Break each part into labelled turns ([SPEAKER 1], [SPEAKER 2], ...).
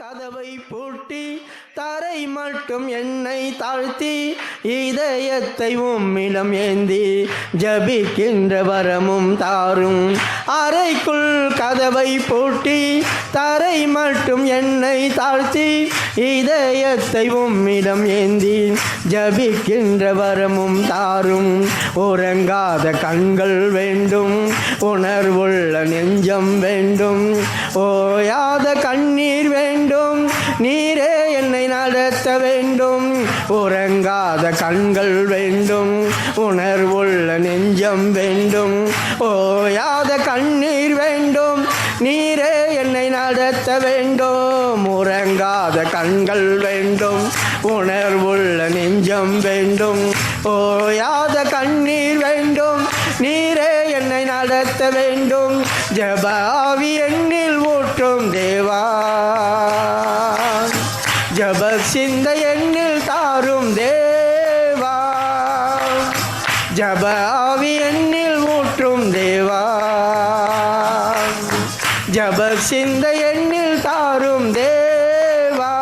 [SPEAKER 1] கதவை பூட்டி தரை மட்டும் என்னை தாழ்த்தி இதயத்தை உம்மிடம் ஏந்தி ஜபிக்கின்ற வரமும் தாரும். அறைக்குள் கதவை பூட்டி தரை மட்டும் என்னை தாழ்த்தி இதயத்தை உம்மிடம் ஏந்தி ஜபிக்கின்ற வரமும் தாரும். உறங்காத கண்கள் வேண்டும், உணர்வுள்ள நெஞ்சம் வேண்டும், ஓயாத கண்ணீர் வேண்டும், நீரே என்னை நடத்த வேண்டும். உறங்காத கண்கள் வேண்டும், உணர்வுள்ள நெஞ்சம் வேண்டும், ஓயாத கண்ணீர் வேண்டும், நீரே என்னை நடத்த வேண்டும். உறங்காத கண்கள் வேண்டும், உணர்வுள்ள நெஞ்சம் வேண்டும், ஓயாத கண்ணீர் வேண்டும், நீரே என்னை நடத்த வேண்டும். ஜெப ஆவி என்னில் ஊற்றும் தேவா, ஜெப சிந்தை என்னில் தாரும் தேவா, ஜெப ஆவி என்னில் ஊற்றும் தேவா, ஜெப சிந்தை என்னில் தாரும் தேவா.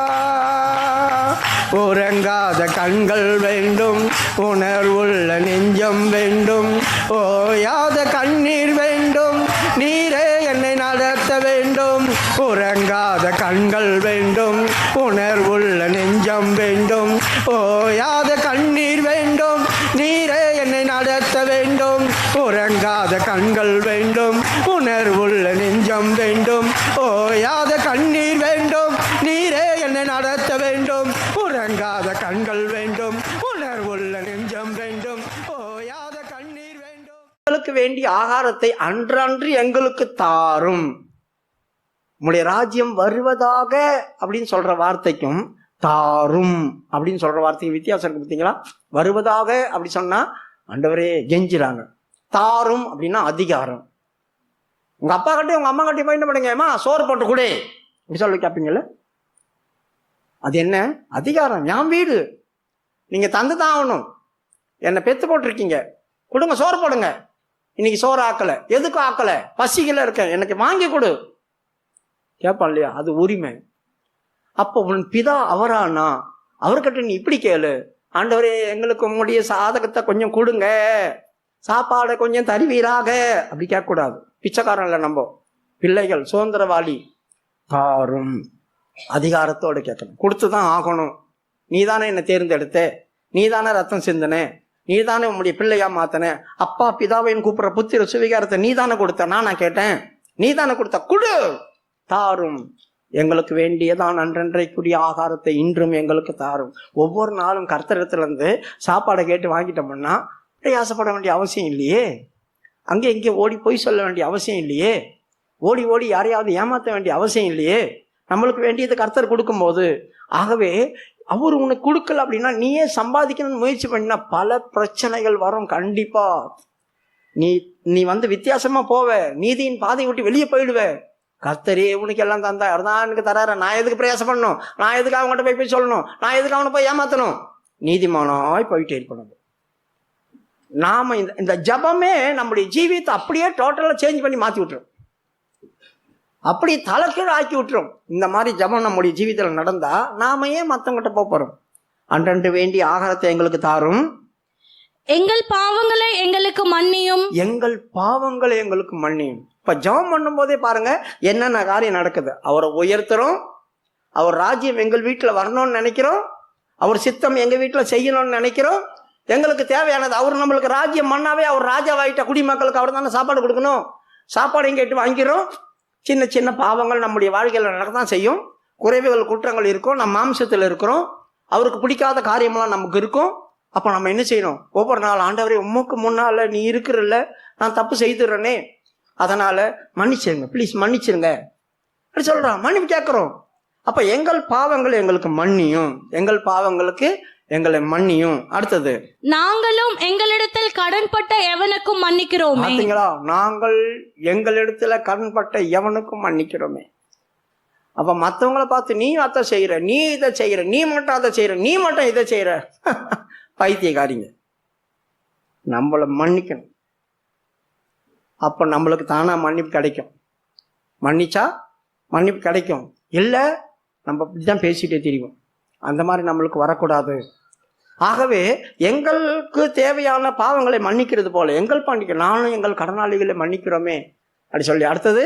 [SPEAKER 1] உறங்காத கண்கள் வேண்டும், உணர்வுள்ள நெஞ்சம் வேண்டும், ஓயாத கண்ணீர் வேண்டும், நீரே என்னை நடத்த வேண்டும். உறங்காத கண்கள் வேண்டும், உணர்வுள்ள நெஞ்சம் வேண்டும், ஓயாத கண்ணீர் வேண்டும், நீரே என்னை நடத்த வேண்டும். உறங்காத கண்கள் வேண்டும், உணர்வுள்ள நெஞ்சம் வேண்டும், ஓயாத கண்ணீர் வேண்டும், நீரே என்னை நடத்த வேண்டும். உறங்காத கண்கள் வேண்டும், உணர்வுள்ள நெஞ்சம் வேண்டும், ஓயாத கண்ணீர் வேண்டும். எங்களுக்கு வேண்டிய ஆகாரத்தை அன்றன்று எங்களுக்கு தாரும். உம்முடைய ராஜ்யம் வருவதாக அப்படின்னு சொல்ற வார்த்தைக்கும் தாரும் அப்படின்னு சொல்ற வார்த்தைக்கு வித்தியாசம் இருக்கு பார்த்தீங்களா? வருவதாக அப்படி சொன்னா ஆண்டவரே கெஞ்சுறாங்க, தாரும் அப்படின்னா அதிகாரம். உங்க அப்பா கட்டி உங்க அம்மா கட்டி போய் என்ன பண்ணுங்க, அம்மா சோறு போட்டு கொடு அப்படி சொல்லி கேட்பீங்கல்ல? அது என்ன அதிகாரம்? என் வீடு, நீங்க தந்து தான் ஆகணும். என்னை பெத்து போட்டிருக்கீங்க, கொடுங்க சோறு போடுங்க. இன்னைக்கு சோறு ஆக்கலை, எதுக்கும் ஆக்கலை, பசிக்கல இருக்கேன், எனக்கு வாங்கி கொடு கேட்பான் இல்லையா? அது உரிமை. அப்போ உன் பிதா அவரானா அவர்கிட்ட நீ இப்படி கேளு, ஆண்டவரே எங்களுக்கு உங்களுடைய சாதகத்தை கொஞ்சம் கொடுங்க, சாப்பாடை கொஞ்சம் தருவீராக அப்படி கேட்கக்கூடாது. பிச்சைக்காரன் இல்லை, நம்ம பிள்ளைகள், சுதந்திரவாளி. தாரும் அதிகாரத்தோடு கேட்கணும், கொடுத்துதான் ஆகணும். நீ தானே என்னை தேர்ந்தெடுத்த, நீ தானே ரத்தம் சிந்தன, நீ தானே உன்னுடைய பிள்ளையா மாத்தன, அப்பா பிதாவைன்னு கூப்பிடுற புத்திர சுவிகாரத்தை நீ தானே கொடுத்த, நான் கேட்டேன், நீ தானே கொடுத்த, குடு. தாரும் எங்களுக்கு வேண்டியதான் அன்றன்றைக்குரிய ஆகாரத்தை இன்றும் எங்களுக்கு தாரும். ஒவ்வொரு நாளும் கர்த்தரிடத்துல இருந்து சாப்பாடை கேட்டு வாங்கிட்டோம்னா பிரயாசப்பட வேண்டிய அவசியம் இல்லையே, அங்கே இங்கே ஓடி போய் சொல்ல வேண்டிய அவசியம் இல்லையே, ஓடி ஓடி யாரையாவது ஏமாற்ற வேண்டிய அவசியம் இல்லையே. நம்மளுக்கு வேண்டியது கர்த்தர் கொடுக்கும்போது, ஆகவே அவர் உனக்கு கொடுக்கல அப்படின்னா நீயே சம்பாதிக்கணும்னு முயற்சி பண்ணினா பல பிரச்சனைகள் வரும். கண்டிப்பா நீ வித்தியாசமா போவ, நீதியின் பாதை விட்டு வெளியே போயிடுவ. கர்த்தரே உனக்கு எல்லாம் தந்தா தான் எனக்கு தராரு, நான் எதுக்கு பிரயாசம் பண்ணணும், நான் எதுக்கு அவங்ககிட்ட போய் சொல்லணும், நான் எதுக்கு அவனை போய் ஏமாத்தணும்? நீதிமானாய் போயிட்டே இருக்கணும். நாம இந்த ஜபமே நம்முடைய ஜீவியத்தை அப்படியே டோட்டலா சேஞ்ச் பண்ணி மாத்தி விட்டுரும், அப்படி தலைக்கீழ் ஆக்கி விட்டுரும். இந்த மாதிரி ஜபம் நம்முடைய ஜீவிதத்தில் நடந்தா நாம ஏன் மற்றவங்கிட்ட போறோம்? அன்றன்று வேண்டிய ஆகாரத்தை எங்களுக்கு தாரும்,
[SPEAKER 2] எங்கள் பாவங்களை எங்களுக்கு மன்னியும்,
[SPEAKER 1] எங்கள் பாவங்களை எங்களுக்கு மன்னியும். இப்ப ஜபம் பண்ணும் போதே பாருங்க என்னென்ன காரியம் நடக்குது. அவரை உயர்த்துறோம், அவர் ராஜ்யம் எங்கள் வீட்டுல வரணும்னு நினைக்கிறோம், அவர் சித்தம் எங்க வீட்டுல செய்யணும்னு நினைக்கிறோம். எங்களுக்கு தேவையானது அவர் நம்மளுக்கு ராஜ்யம் மண்ணாவே அவர் ராஜாவாயிட்ட குடிமக்களுக்கு அவர் தானே சாப்பாடு கொடுக்கணும். சாப்பாடையும் கேட்டு வாங்கிறோம். சின்ன சின்ன பாவங்கள் நம்முடைய வாழ்க்கையில் நடக்கத்தான் செய்யும், குறைவுகள் குற்றங்கள் இருக்கும், நம்ம மாம்சத்தில் இருக்கிறோம், அவருக்கு பிடிக்காத காரியமெல்லாம் நமக்கு இருக்கும். அப்போ நம்ம என்ன செய்யணும்? ஒவ்வொரு நாள் ஆண்டவரே உமக்கு முன்னால நீ இருக்கிறல்ல, நான் தப்பு செய்துடுறேனே, அதனால மன்னிச்சிருங்க, ப்ளீஸ் மன்னிச்சிருங்க அப்படி சொல்றோம், மன்னிப்பு கேட்கிறோம். அப்ப எங்கள் பாவங்கள் எங்களுக்கு மன்னியும், எங்கள் பாவங்களுக்கு எங்களை மன்னியும். அடுத்தது,
[SPEAKER 2] நாங்களும் எங்களிடத்தில் கடன்பட்ட எவனுக்கும் மன்னிக்கிறோமே.
[SPEAKER 1] பாத்தீங்களா? நாங்கள் எங்களிடத்துல கடன்பட்ட எவனுக்கும் மன்னிக்கிறோமே. அப்ப மற்றவங்களை பார்த்து நீ அதை செய்யற, நீ இதை செய்யற, நீ மட்டும் அதை செய்யற, நீ மட்டும் இதை செய்யற, பைத்தியக்காரிங்க. நம்மளை மன்னிக்கணும், அப்ப நம்மளுக்கு தானா மன்னிப்பு கிடைக்கும். மன்னிச்சா மன்னிப்பு கிடைக்கும். இல்லை நம்ம இப்படி தான் பேசிகிட்டே தெரியும். அந்த மாதிரி நம்மளுக்கு வரக்கூடாது. ஆகவே எங்களுக்கு தேவையான பாவங்களை மன்னிக்கிறது போல எங்கள் பாண்டிக்க நானும் எங்கள் கடனாளிகளை மன்னிக்கிறோமே அப்படி சொல்லி. அடுத்தது,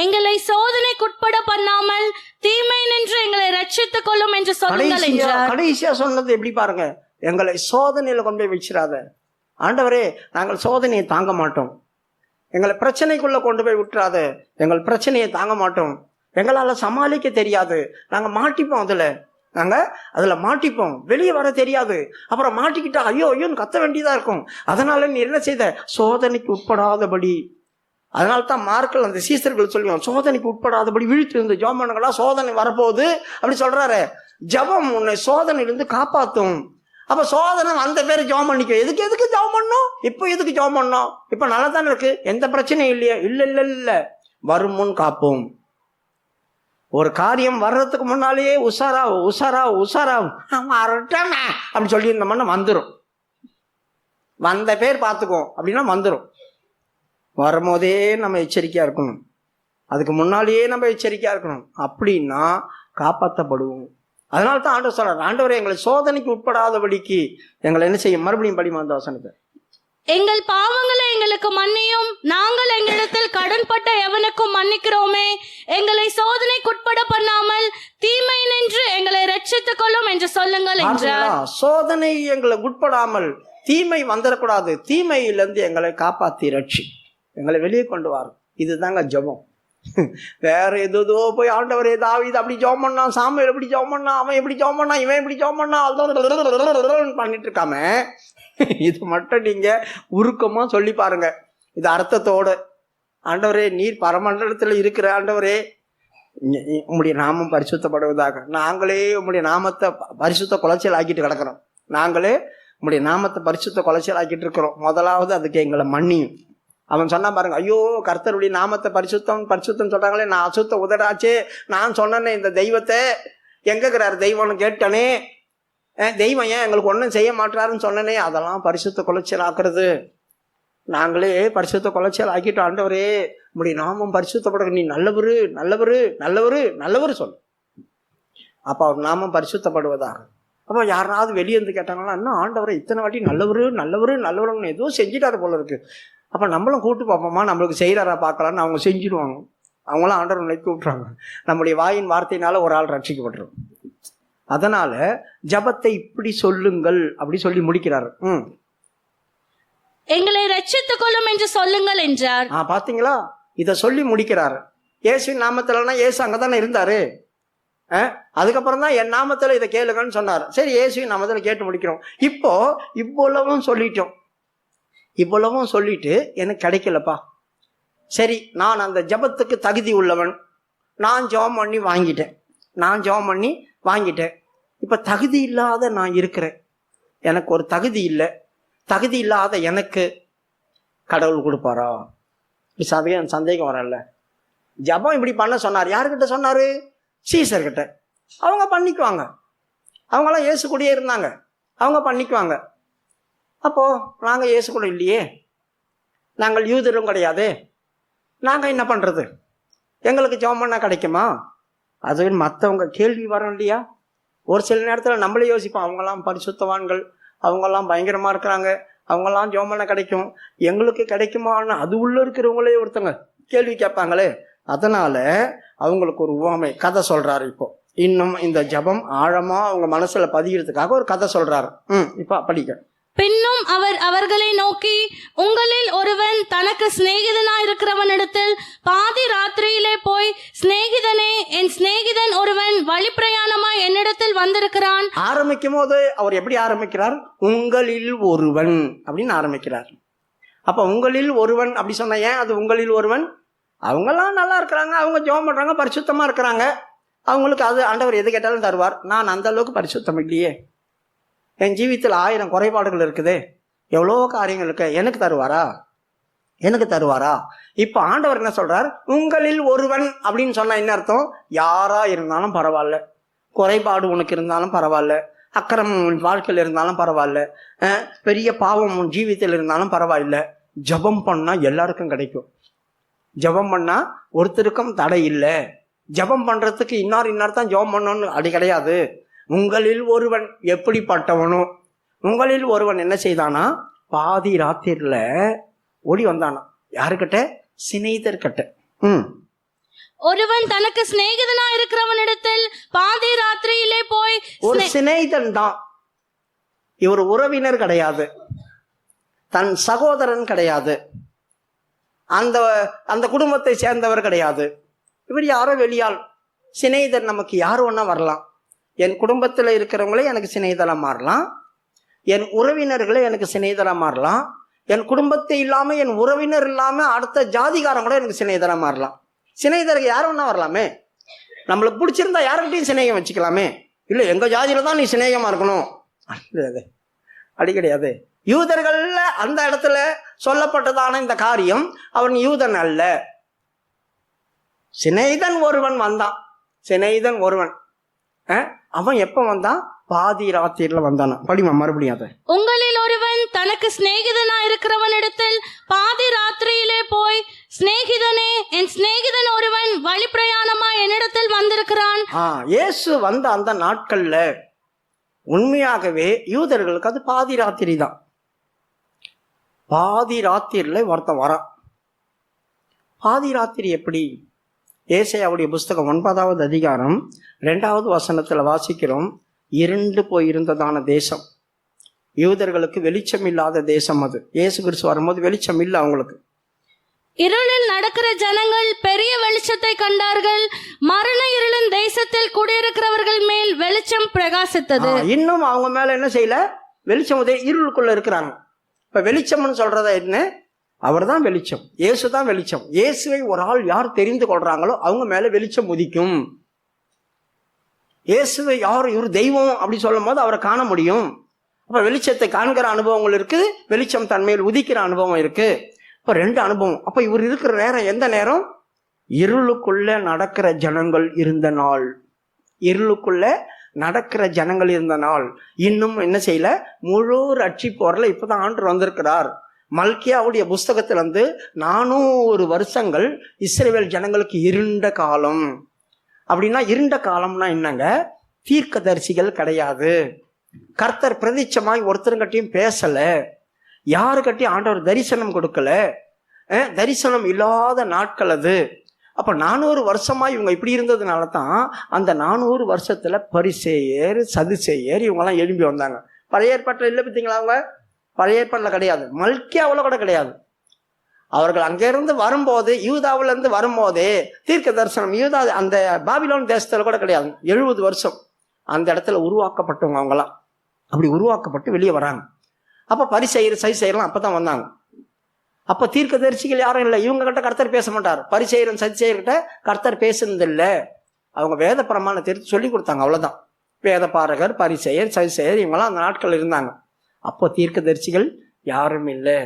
[SPEAKER 2] எங்களை சோதனைக்குட்பட பண்ணாமல் தீமை நின்று எங்களை ரட்சித்துக் கொள்ளும் என்று சொல்லுங்கள் என்றார்.
[SPEAKER 1] கடைசியா சொன்னது எப்படி பாருங்க, எங்களை சோதனையில கொண்டு போய் வச்சிடாத ஆண்டவரே, நாங்கள் சோதனையை தாங்க மாட்டோம். எங்களை பிரச்சனைக்குள்ள கொண்டு போய் விட்டுறாத, எங்கள் பிரச்சனையை தாங்க மாட்டோம். எங்களால சமாளிக்க தெரியாது, நாங்க மாட்டிப்போம், அதுல மாட்டிப்போம், வெளியே வர தெரியாது. அப்புறம் மாட்டிக்கிட்டா ஐயோ ஐயோன்னு கத்த வேண்டியதா இருக்கும். அதனால நீ என்ன செய்த, சோதனைக்கு உட்படாதபடி. அதனால தான் மார்க்கள் அந்த சீசர்கள் சொல்லுவாங்க, சோதனைக்கு உட்படாதபடி விழித்து இருந்து ஜெபம் பண்ணுங்களா, சோதனை வரப்போகுது அப்படி சொல்றாரு. ஜெபம் உன்னை சோதனையிலிருந்து காப்பாற்றும். அப்ப சோதனை வந்த பேர் ஜெபம் பண்ணிக்க. எதுக்கு ஜெபம் பண்ணோம்? இப்போ எதுக்கு ஜெபம் பண்ணோம்? இப்ப நல்லா தானே இருக்கு, எந்த பிரச்சனையும் இல்லையா? இல்ல வரும் முன் காப்போம். ஒரு காரியம் வர்றதுக்கு முன்னாலேயே உஷாரா அப்படி சொல்லி இருந்தோம்னா வந்துடும். வந்த பேர் பார்த்துக்கோ அப்படின்னா வந்துடும். வரும்போதே நம்ம எச்சரிக்கையா இருக்கணும், அதுக்கு முன்னாலேயே நம்ம எச்சரிக்கையா இருக்கணும். அப்படின்னா காப்பாற்றப்படுவோம். அதனால தான் ஆண்டவர் சொல்றார், ஆண்டவரே எங்களை சோதனைக்கு உட்படாதபடிக்கு எங்களை என்ன செய்யும். மறுபடியும் படிமா அந்த வசனத்தை.
[SPEAKER 2] எங்கள் பாவங்களை எங்களுக்கு மன்னியும், நாங்கள் எங்களிடத்தில் கடன்பட்ட எவனுக்கும் மன்னிக்கிறோமே. எங்களை சோதனைக்குட்பட பண்ணாமல் தீமை நின்று எங்களை ரட்சித்துக் கொள்ளும் என்று சொல்லுங்கள் என்றார்.
[SPEAKER 1] சோதனை எங்களை உட்படாமல் தீமை வந்துடக்கூடாது, தீமையிலிருந்து எங்களை காப்பாத்தி ரட்சி, எங்களை வெளியே கொண்டு வரும். இதுதாங்க ஜெபம். வேற எதோ போய் ஆண்டவரே தாவீது அப்படி ஜெபம் பண்ணா, சாமுவேல் எப்படி ஜெபம் பண்ணா, அவன் எப்படி ஜெபம் பண்ணா, இவன் எப்படி ஜெபம் பண்ணா, பண்ணிட்டு இருக்காம இது மட்டும் நீங்க உருக்கமா சொல்லி பாருங்க. இது அர்த்தத்தோடு, ஆண்டவரே நீர் பரமண்டலத்துல இருக்கிற ஆண்டவரே, உம்முடைய நாமம் பரிசுத்தப்படுவதாக. நாங்களே உம்முடைய நாமத்தை பரிசுத்த குலைச்சல் ஆக்கிட்டு கிடக்கிறோம். நாங்களே உம்முடைய நாமத்தை பரிசுத்த குலைச்சல் ஆக்கிட்டு இருக்கிறோம். முதலாவது அதுக்கு எங்களை மன்னியும். அவன் சொன்னா பாருங்க, ஐயோ கர்த்தருடைய நாமத்தை பரிசுத்தம் சொல்றாங்களே, நான் அசுத்த உதடாச்சே, நான் சொன்னேனே இந்த தெய்வத்தை, எங்கிறாரு தெய்வம்னு கேட்டனே, தெய்வம் ஏன் எங்களுக்கு ஒன்றும் செய்ய மாட்டாருன்னு சொன்னனே, அதெல்லாம் பரிசுத்த குலைச்சல் ஆக்குறது. நாங்களே பரிசுத்த குலைச்சல் ஆக்கிட்டோம். ஆண்டவரே உம்முடைய நாமம் பரிசுத்தப்பட, நீ நல்லவரு சொல்லு. அப்ப அவர் நாமம் பரிசுத்தப்படுவதாக. அப்போ யாராவது வெளியே இருந்து கேட்டாங்கன்னா, இன்னும் ஆண்டவரை இத்தனை வாட்டி நல்லவருன்னு எதுவும் செஞ்சுட்டாரு போல இருக்கு, அப்போ நம்மளும் கூட்டு பார்ப்போமா, நம்மளுக்கு செய்கிறாரா பார்க்கலான்னு அவங்க செஞ்சிடுவாங்க. அவங்களாம் ஆண்டவர் நினைக்க விட்டுறாங்க. நம்முடைய வாயின் வார்த்தையினால ஒரு ஆள் ரட்சிக்கப்பட்டுரும். அதனால ஜபத்தை இப்படி சொல்லுங்கள் அப்படி சொல்லி முடிக்கிறாரு.
[SPEAKER 2] எங்களை ரட்சித்துக் கொள்ளும் என்று சொல்லுங்கள் என்றார்.
[SPEAKER 1] பாத்தீங்களா, இத சொல்லி முடிக்கிறாரு. இயேசுவின் நாமத்துலன்னா இயேசு அங்கதானே இருந்தாரு. அதுக்கப்புறம் தான் என் நாமத்துல இதை கேளுங்கன்னு சொன்னார். சரி, இயேசுவின் நாமத்துல கேட்டு முடிக்கிறோம். இப்போ இவ்வளவும் சொல்லிட்டு எனக்கு கிடைக்கலப்பா, சரி நான் அந்த ஜபத்துக்கு தகுதி உள்ளவன், நான் ஜெபம் பண்ணி வாங்கிட்டேன். இப்ப தகுதி இல்லாத நான் இருக்கிறேன், எனக்கு ஒரு தகுதி இல்லை, தகுதி இல்லாத எனக்கு கடவுள் கொடுப்பாரா? சந்தேகம் வரல. ஜபம் இப்படி பண்ண சொன்னார். யாருக்கிட்ட சொன்னாரு? சீசர்கிட்ட. அவங்க பண்ணிக்குவாங்க, அவங்களாம் இயேசு கூடயே இருந்தாங்க, அவங்க பண்ணிக்குவாங்க. அப்போ நாங்க இயேசு கூட இல்லையே, நாங்கள் யூதரும் கிடையாது, நாங்க என்ன பண்றது? எங்களுக்கு ஜெபம் பண்ணா கிடைக்குமா? அது மற்றவங்க கேள்வி வரும் இல்லையா? ஒரு சில நேரத்தில் நம்மளே யோசிப்போம், அவங்கெல்லாம் பரிசுத்தவான்கள், அவங்கெல்லாம் பயங்கரமா இருக்கிறாங்க, அவங்கெல்லாம் ஜெபம் பண்ண கிடைக்கும், எங்களுக்கு கிடைக்குமான்னு அது உள்ள இருக்கிறவங்களே ஒருத்தங்க கேள்வி கேட்பாங்களே. அதனால அவங்களுக்கு ஒரு உவமை கதை சொல்றாரு. இப்போ இன்னும் இந்த ஜபம் ஆழமா அவங்க மனசுல பதிகிறதுக்காக ஒரு கதை சொல்றாரு. இப்ப படிக்க.
[SPEAKER 2] பின்னும் அவர் அவர்களை நோக்கி, உங்களில் ஒருவன் தனக்கு சிநேகிதனாய் இருக்கிறவனிடத்தில் பாதி ராத்திரியிலே போய், சிநேகிதனே, என் சிநேகிதன் ஒருவன் வழிப்பிரயாணமாய் என்னிடத்தில் வந்திருக்கிறான்.
[SPEAKER 1] ஆரம்பிக்கும் போது அவர் எப்படி ஆரம்பிக்கிறார்? உங்களில் ஒருவன் அப்படின்னு ஆரம்பிக்கிறார். அப்ப உங்களில் ஒருவன் அப்படி சொன்ன, ஏன் அது உங்களில் ஒருவன்? அவங்கெல்லாம் நல்லா இருக்கிறாங்க, அவங்க ஜெபம் பண்றாங்க, பரிசுத்தமா இருக்கிறாங்க, அவங்களுக்கு அது ஆண்டவர் எது கேட்டாலும் தருவார். நான் அந்த அளவுக்கு பரிசுத்தம் இல்லையே, என் ஜீவித்தில் 1000 குறைபாடுகள் இருக்குது, எவ்வளோ காரியங்கள் இருக்கு, எனக்கு தருவாரா? இப்ப ஆண்டவர் என்ன சொல்றார்? உங்களில் ஒருவன் அப்படின்னு சொன்னா என்ன அர்த்தம்? யாரா இருந்தாலும் பரவாயில்ல, குறைபாடு உனக்கு இருந்தாலும் பரவாயில்ல, அக்கிரமம் உன் வாழ்க்கையில் இருந்தாலும் பரவாயில்ல, பெரிய பாவம் உன் ஜீவித்தில் இருந்தாலும் பரவாயில்ல, ஜபம் பண்ணா எல்லாருக்கும் கிடைக்கும். ஜபம் பண்ணா ஒருத்தருக்கும் தடை இல்லை. ஜெபம் பண்ணுறதுக்கு இன்னார் தான் ஜெபம் பண்ணணும்னு அப்படி கிடையாது. உங்களில் ஒருவன் எப்படிப்பட்டவனோ, உங்களில் ஒருவன் என்ன செய்தானா, பாதி ராத்திரில ஓடி வந்தானா. யாருக்கிட்ட? சிநேகிதர்கிட்ட.
[SPEAKER 2] ஒருவன் தனக்கு சிநேகிதனா இருக்கிறவனிடத்தில் பாதி ராத்திரியிலே போய்,
[SPEAKER 1] ஒரு சிநேகிதன் தான், இவர் உறவினர் கிடையாது, தன் சகோதரன் கிடையாது, அந்த அந்த குடும்பத்தை சேர்ந்தவர் கிடையாது, இவர் யாரோ வெளியாள். சிநேகிதர் நமக்கு யார் ஒன்றா வரலாம். என் குடும்பத்தில் இருக்கிறவங்களே எனக்கு சிநேகிதராக மாறலாம், என் உறவினர்களே எனக்கு சிநேகிதராக மாறலாம், என் குடும்பத்தை இல்லாமல் என் உறவினர் இல்லாமல் அடுத்த ஜாதிகாரம் கூட எனக்கு சிநேகிதராக மாறலாம். சிநேகிதருக்கு யார் ஒன்றா வரலாமே. நம்மளுக்கு பிடிச்சிருந்தா யாருக்கிட்டையும் சிநேகம் வச்சுக்கலாமே. இல்லை எங்கள் ஜாதியில் தான் நீ சிநேகமாக இருக்கணும் கிடையாது, அப்படி கிடையாது. யூதர்கள்ல அந்த இடத்துல சொல்லப்பட்டதான இந்த காரியம், அவன் யூதன் அல்ல, சிநேகிதன் ஒருவன் வந்தான். சிநேகிதன் ஒருவன் அவன் எப்ப வந்தான்? பாதி ராத்திரில வந்தானா. படிமா மறுபடியும் அதை.
[SPEAKER 2] உங்களில் ஒருவன் தனக்கு சிநேகிதனா இருக்கிறவனிடத்தில் பாதி ராத்திரியிலே போய், சிநேகிதனே, என் சிநேகிதன் ஒருவன் வழி பிரயாணமா என்னிடத்தில் வந்திருக்கிறான்.
[SPEAKER 1] இயேசு வந்த அந்த நாட்கள்ல உண்மையாகவே யூதர்களுக்கு அது பாதி ராத்திரி தான். பாதி ராத்திரில ஒருத்தன் வரான். பாதி ராத்திரி எப்படி? ஏசாயாவுடைய புஸ்தகம் 9வது அதிகாரம் 2வது வசனத்துல வாசிக்கிறோம். இருண்டு போயிருந்ததான தேசம், யூதர்களுக்கு வெளிச்சம் இல்லாத தேசம் அது. இயேசு கிறிஸ்து வரும்போது வெளிச்சம் இல்லை அவங்களுக்கு.
[SPEAKER 2] இருளில் நடக்கிற ஜனங்கள் பெரிய வெளிச்சத்தை கண்டார்கள். மரண இருளின் தேசத்தில் குடியிருக்கிறவர்கள் மேல் வெளிச்சம் பிரகாசித்தது. இன்னும்
[SPEAKER 1] அவங்க மேல என்ன செய்யல? வெளிச்சம் இருளுக்குள்ள இருக்கிறாங்க. இப்ப வெளிச்சம்னு சொல்றதா என்ன? அவர் தான் வெளிச்சம், இயேசு தான் வெளிச்சம். இயேசுவை ஒரு ஆள் யார் தெரிந்து கொள்றாங்களோ அவங்க மேல வெளிச்சம் உதிக்கும். இயேசுவை யார் இவர் தெய்வம் அப்படி சொல்லும் போது அவரை காண முடியும். அப்ப வெளிச்சத்தை காண்கிற அனுபவங்கள் இருக்கு, வெளிச்சம் தன்மையில் உதிக்கிற அனுபவம் இருக்கு. இப்ப 2 அனுபவம். அப்ப இவர் இருக்கிற நேரம் எந்த நேரம்? இருளுக்குள்ள நடக்கிற ஜனங்கள் இருந்த நாள். இருளுக்குள்ள நடக்கிற ஜனங்கள் இருந்த நாள். இன்னும் என்ன செய்யல? முழு ரட்சிப்பு வரல. இப்பதான் ஆண்டவர் வந்திருக்கிறார். மல்கியாவுடைய புஸ்தகத்துல 400 வருஷங்கள் இஸ்ரவேல் ஜனங்களுக்கு இருண்ட காலம். அப்படின்னா இருண்ட காலம்னா என்னங்க? தீர்க்கதரிசிகள் கிடையாது, கர்த்தர் பிரதிச்சமாய் ஒருத்தருங்கட்டையும் பேசல, யாருக்கிட்டையும் ஆண்டவர் தரிசனம் கொடுக்கல, தரிசனம் இல்லாத நாட்கள் அது. அப்ப 400 வருஷமா இவங்க இப்படி இருந்ததுனால தான் அந்த 400 வருஷத்துல பரிசேயர் சதுசேயர் இவங்கெல்லாம் எழும்பி வந்தாங்க. பழைய ஏற்பாட்டில் இல்லை பார்த்தீங்களா? அவங்க பழைய ஏற்பாட்டில் கிடையாது, மல்கியாவில் கூட கிடையாது. அவர்கள் அங்கிருந்து வரும்போது, யூதாவில இருந்து வரும்போதே தீர்க்க தரிசனம் யூதா அந்த பாபிலோன் தேசத்துல கூட கிடையாது. 70 வருஷம் அந்த இடத்துல உருவாக்கப்பட்டவங்க அவங்களாம். அப்படி உருவாக்கப்பட்டு வெளியே வராங்க. அப்ப பரிசேயர் சதுசேயர்லாம் அப்பதான் வந்தாங்க. அப்ப தீர்க்க தரிசிகள் யாரும் இல்லை. இவங்க கிட்ட கர்த்தர் பேச மாட்டார். பரிசேயரும் சதுசேயர்கிட்ட கர்த்தர் பேசுனது இல்லை. அவங்க வேத பிரமாணத்தை சொல்லி கொடுத்தாங்க, அவ்வளவுதான். வேத பாரகர், பரிசேயர், சதுசேயர் இவங்கெல்லாம் அந்த நாட்கள் இருந்தாங்க. அப்போ தீர்க்க தரிசிகள் யாரும் இல்லை.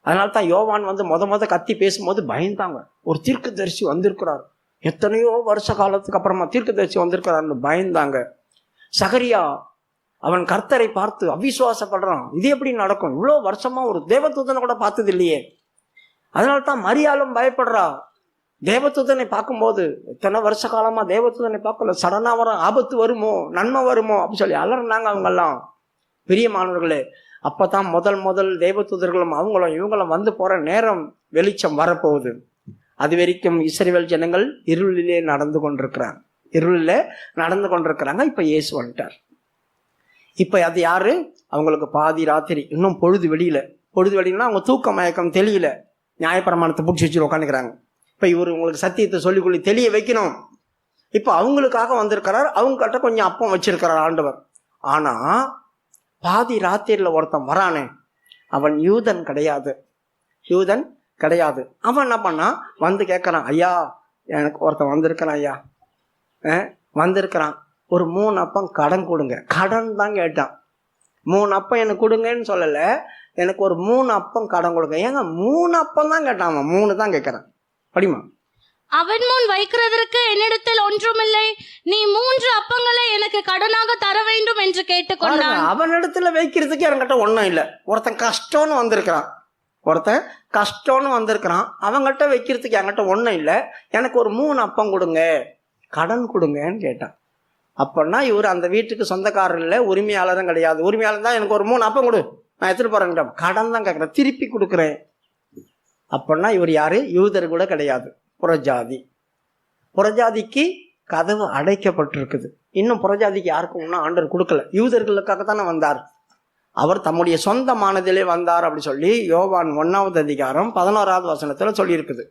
[SPEAKER 1] அதனால தான் யோவான் முத கத்தி பேசும்போது பயந்தாங்க. ஒரு தீர்க்க தரிசி வந்திருக்கிறார், எத்தனையோ வருஷ காலத்துக்கு அப்புறமா தீர்க்க தரிசி வந்திருக்கிறார்னு பயந்தாங்க. சகரியா அவன் கர்த்தரை பார்த்து அவிசுவாசப்படுறான். இது எப்படி நடக்கும்? இவ்வளோ வருஷமா ஒரு தேவதூதனை கூட பார்த்தது இல்லையே. அதனால தான் மரியாளும் பயப்படுறா. தேவதூதனை பார்க்கும்போது எத்தனை வருஷ காலமா தேவதூதனை பார்க்கல, சடனா வர ஆபத்து வருமோ, நன்மை வருமோ அப்படி சொல்லி அலர்னாங்க அவங்கெல்லாம். பிரியமானவர்களே, அப்பதான் முதல் தேவதூதர்களும் அவங்களும் இவங்களும் வந்து போற நேரம் வெளிச்சம் வரப்போகுது. அது வரைக்கும் இஸ்ரவேல் ஜனங்கள் இருளிலே நடந்து கொண்டிருக்கிறாங்க. இப்ப இயேசு வந்துட்டார். இப்ப அது யாரு? அவங்களுக்கு பாதி ராத்திரி, இன்னும் பொழுது வெளியினா அவங்க தூக்க மயக்கம் தெரியல, நியாயப்பிரமாணத்தை பிடிச்சி வச்சு உட்காந்துக்கிறாங்க. இப்ப இவர் உங்களுக்கு சத்தியத்தை சொல்லிக்கொள்ளி தெளிய வைக்கணும். இப்ப அவங்களுக்காக வந்திருக்கிறார். அவங்க கிட்ட கொஞ்சம் அப்பம் வச்சிருக்கிறார் ஆண்டவர். ஆனா பாதி ராத்திரில ஒருத்தன் வரானே, அவன் யூதன் கிடையாது. அவன் என்ன பண்ணா, வந்து கேட்கறான், ஐயா எனக்கு ஒருத்தன் வந்திருக்கிறான், ஐயா வந்திருக்கிறான், ஒரு 3 அப்பம் கடன் கொடுங்க. கடன் தான் கேட்டான். 3 அப்பம் எனக்கு கொடுங்கன்னு சொல்லல, எனக்கு ஒரு 3 அப்பம் கடன் கொடுங்க. ஏங்க 3 அப்பம் தான் கேட்டான், 3 தான் கேட்கறான். படிமா.
[SPEAKER 2] அவன் முன் வைக்கிறதற்கு என்னிடத்தில் ஒன்றுமில்லை, நீ 3 அப்பங்களை எனக்கு கடனாக தர வேண்டும் என்று கேட்டுக்கொண்டான்.
[SPEAKER 1] அவனிடத்துல வைக்கிறதுக்கு என்கிட்ட ஒன்றும் இல்லை. ஒருத்தன் கஷ்டம்னு வந்திருக்கிறான், அவங்ககிட்ட வைக்கிறதுக்கு என்கிட்ட ஒன்றும் இல்லை, எனக்கு ஒரு 3 அப்பம் கொடுங்க கடன் கொடுங்கன்னு கேட்டான். அப்பன்னா இவர் அந்த வீட்டுக்கு சொந்தக்காரர் இல்லை, உரிமையாளரும் கிடையாது. உரிமையாளர் தான் எனக்கு ஒரு 3 அப்பம் கொடு, நான் எடுத்துட்டு போறேன். கடன் தான் கேட்குறேன், திருப்பி கொடுக்குறேன். அப்பன்னா இவர் யாரு? யூதர் கூட கிடையாது, புறஜாதி. புறஜாதிக்கு கதவு அடைக்கப்பட்டிருக்குது. இன்னும் புறஜாதிக்கு யாருக்கும் இன்னும் ஆண்டவர் கொடுக்கல, யூதர்களுக்காகத்தானே வந்தார். அவர் தம்முடைய சொந்தமானதிலே வந்தார் அப்படி சொல்லி யோவான் 1வது அதிகாரம் 11வது வசனத்துல சொல்லியிருக்குது.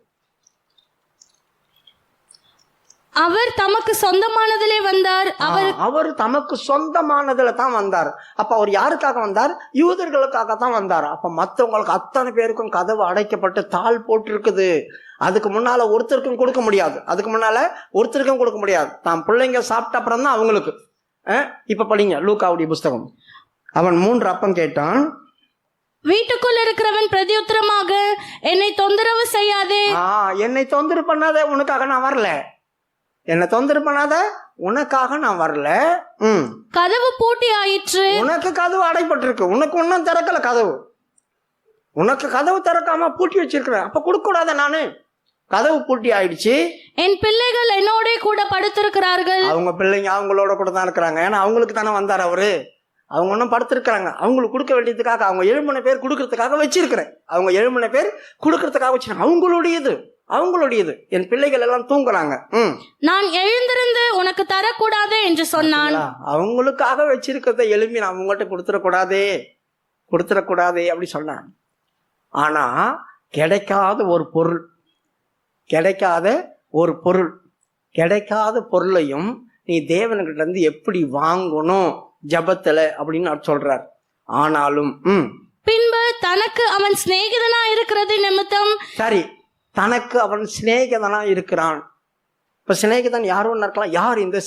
[SPEAKER 2] அவர் தமக்கு சொந்தமானதிலே வந்தார்.
[SPEAKER 1] அவர் தமக்கு சொந்தமானதுல தான் வந்தார். அப்ப அவர் யாருக்காக வந்தார்? யூதர்களுக்காக தான் வந்தார். அப்ப மற்றவங்களுக்கு அத்தனை பேருக்கும் கதவு அடைக்கப்பட்டு தாள் போட்டிருக்குது. அதுக்கு முன்னால ஒருத்தருக்கும் கொடுக்க முடியாது. தான் பிள்ளைங்க சாப்பிட்ட அப்புறம் தான் அவங்களுக்கு. இப்ப படிங்க லூக்காவுடைய புஸ்தகம். அவன் 3 அப்பம் கேட்டான்.
[SPEAKER 2] வீட்டுக்குள் இருக்கிறவன் பிரதியுத்தரமாக, என்னை தொந்தரவு செய்யாதே.
[SPEAKER 1] என்னை தொந்தரவு பண்ணாத, உனக்காக நான் வரல. என்னை தொந்தரவு பண்ணாத, உனக்காக நான் வரல.
[SPEAKER 2] கதவு பூட்டி ஆயிற்று.
[SPEAKER 1] உனக்கு கதவு அடைப்பட்டிருக்கு, உனக்கு ஒன்னும் திறக்கல கதவு. உனக்கு கதவு திறக்காம பூட்டி வச்சிருக்கிறேன். அப்ப கொடுக்க கூடாத? நானு கதவு பூட்டி ஆயிடுச்சு.
[SPEAKER 2] என் பிள்ளைகள் என்னோட கூட படுத்திருக்கிறார்கள்.
[SPEAKER 1] அவங்க பிள்ளைங்க அவங்களோட கூட தான் இருக்கிறாங்க. ஏன்னா அவங்களுக்கு தானே வந்தார் அவரு. அவங்க ஒன்றும் படுத்திருக்கிறாங்க. அவங்களுக்கு கொடுக்க வேண்டியதுக்காக, அவங்க 7 பேர் கொடுக்கறதுக்காக வச்சிருக்கிறேன். அவங்க 7 பேர் கொடுக்கறதுக்காக வச்சிருக்கேன். அவங்களுடையது. என் பிள்ளைகள் எல்லாம் தூங்குறாங்க.
[SPEAKER 2] நான் எழுந்திருந்து உனக்கு தரக்கூடாது என்று சொன்னான்.
[SPEAKER 1] அவங்களுக்காக வச்சிருக்கிறத எழுப்பி நான் அவங்கள்ட்ட கொடுத்துடக்கூடாதே அப்படி சொன்னான். ஆனா கிடைக்காத பொருளையும் நீ தேவன்கிட்ட இருந்து எப்படி வாங்கணும் ஜபத்துல அப்படின்னு சொல்றார். ஆனாலும்
[SPEAKER 2] பின்பு தனக்கு அவன் சிநேகிதனா இருக்கிறது நிமித்தம்,
[SPEAKER 1] சரி, தனக்கு அவன் சிநேகிதனா இருக்கிறான். இப்ப சிநேகிதன் யாரும் இருக்கலாம். யார் இந்த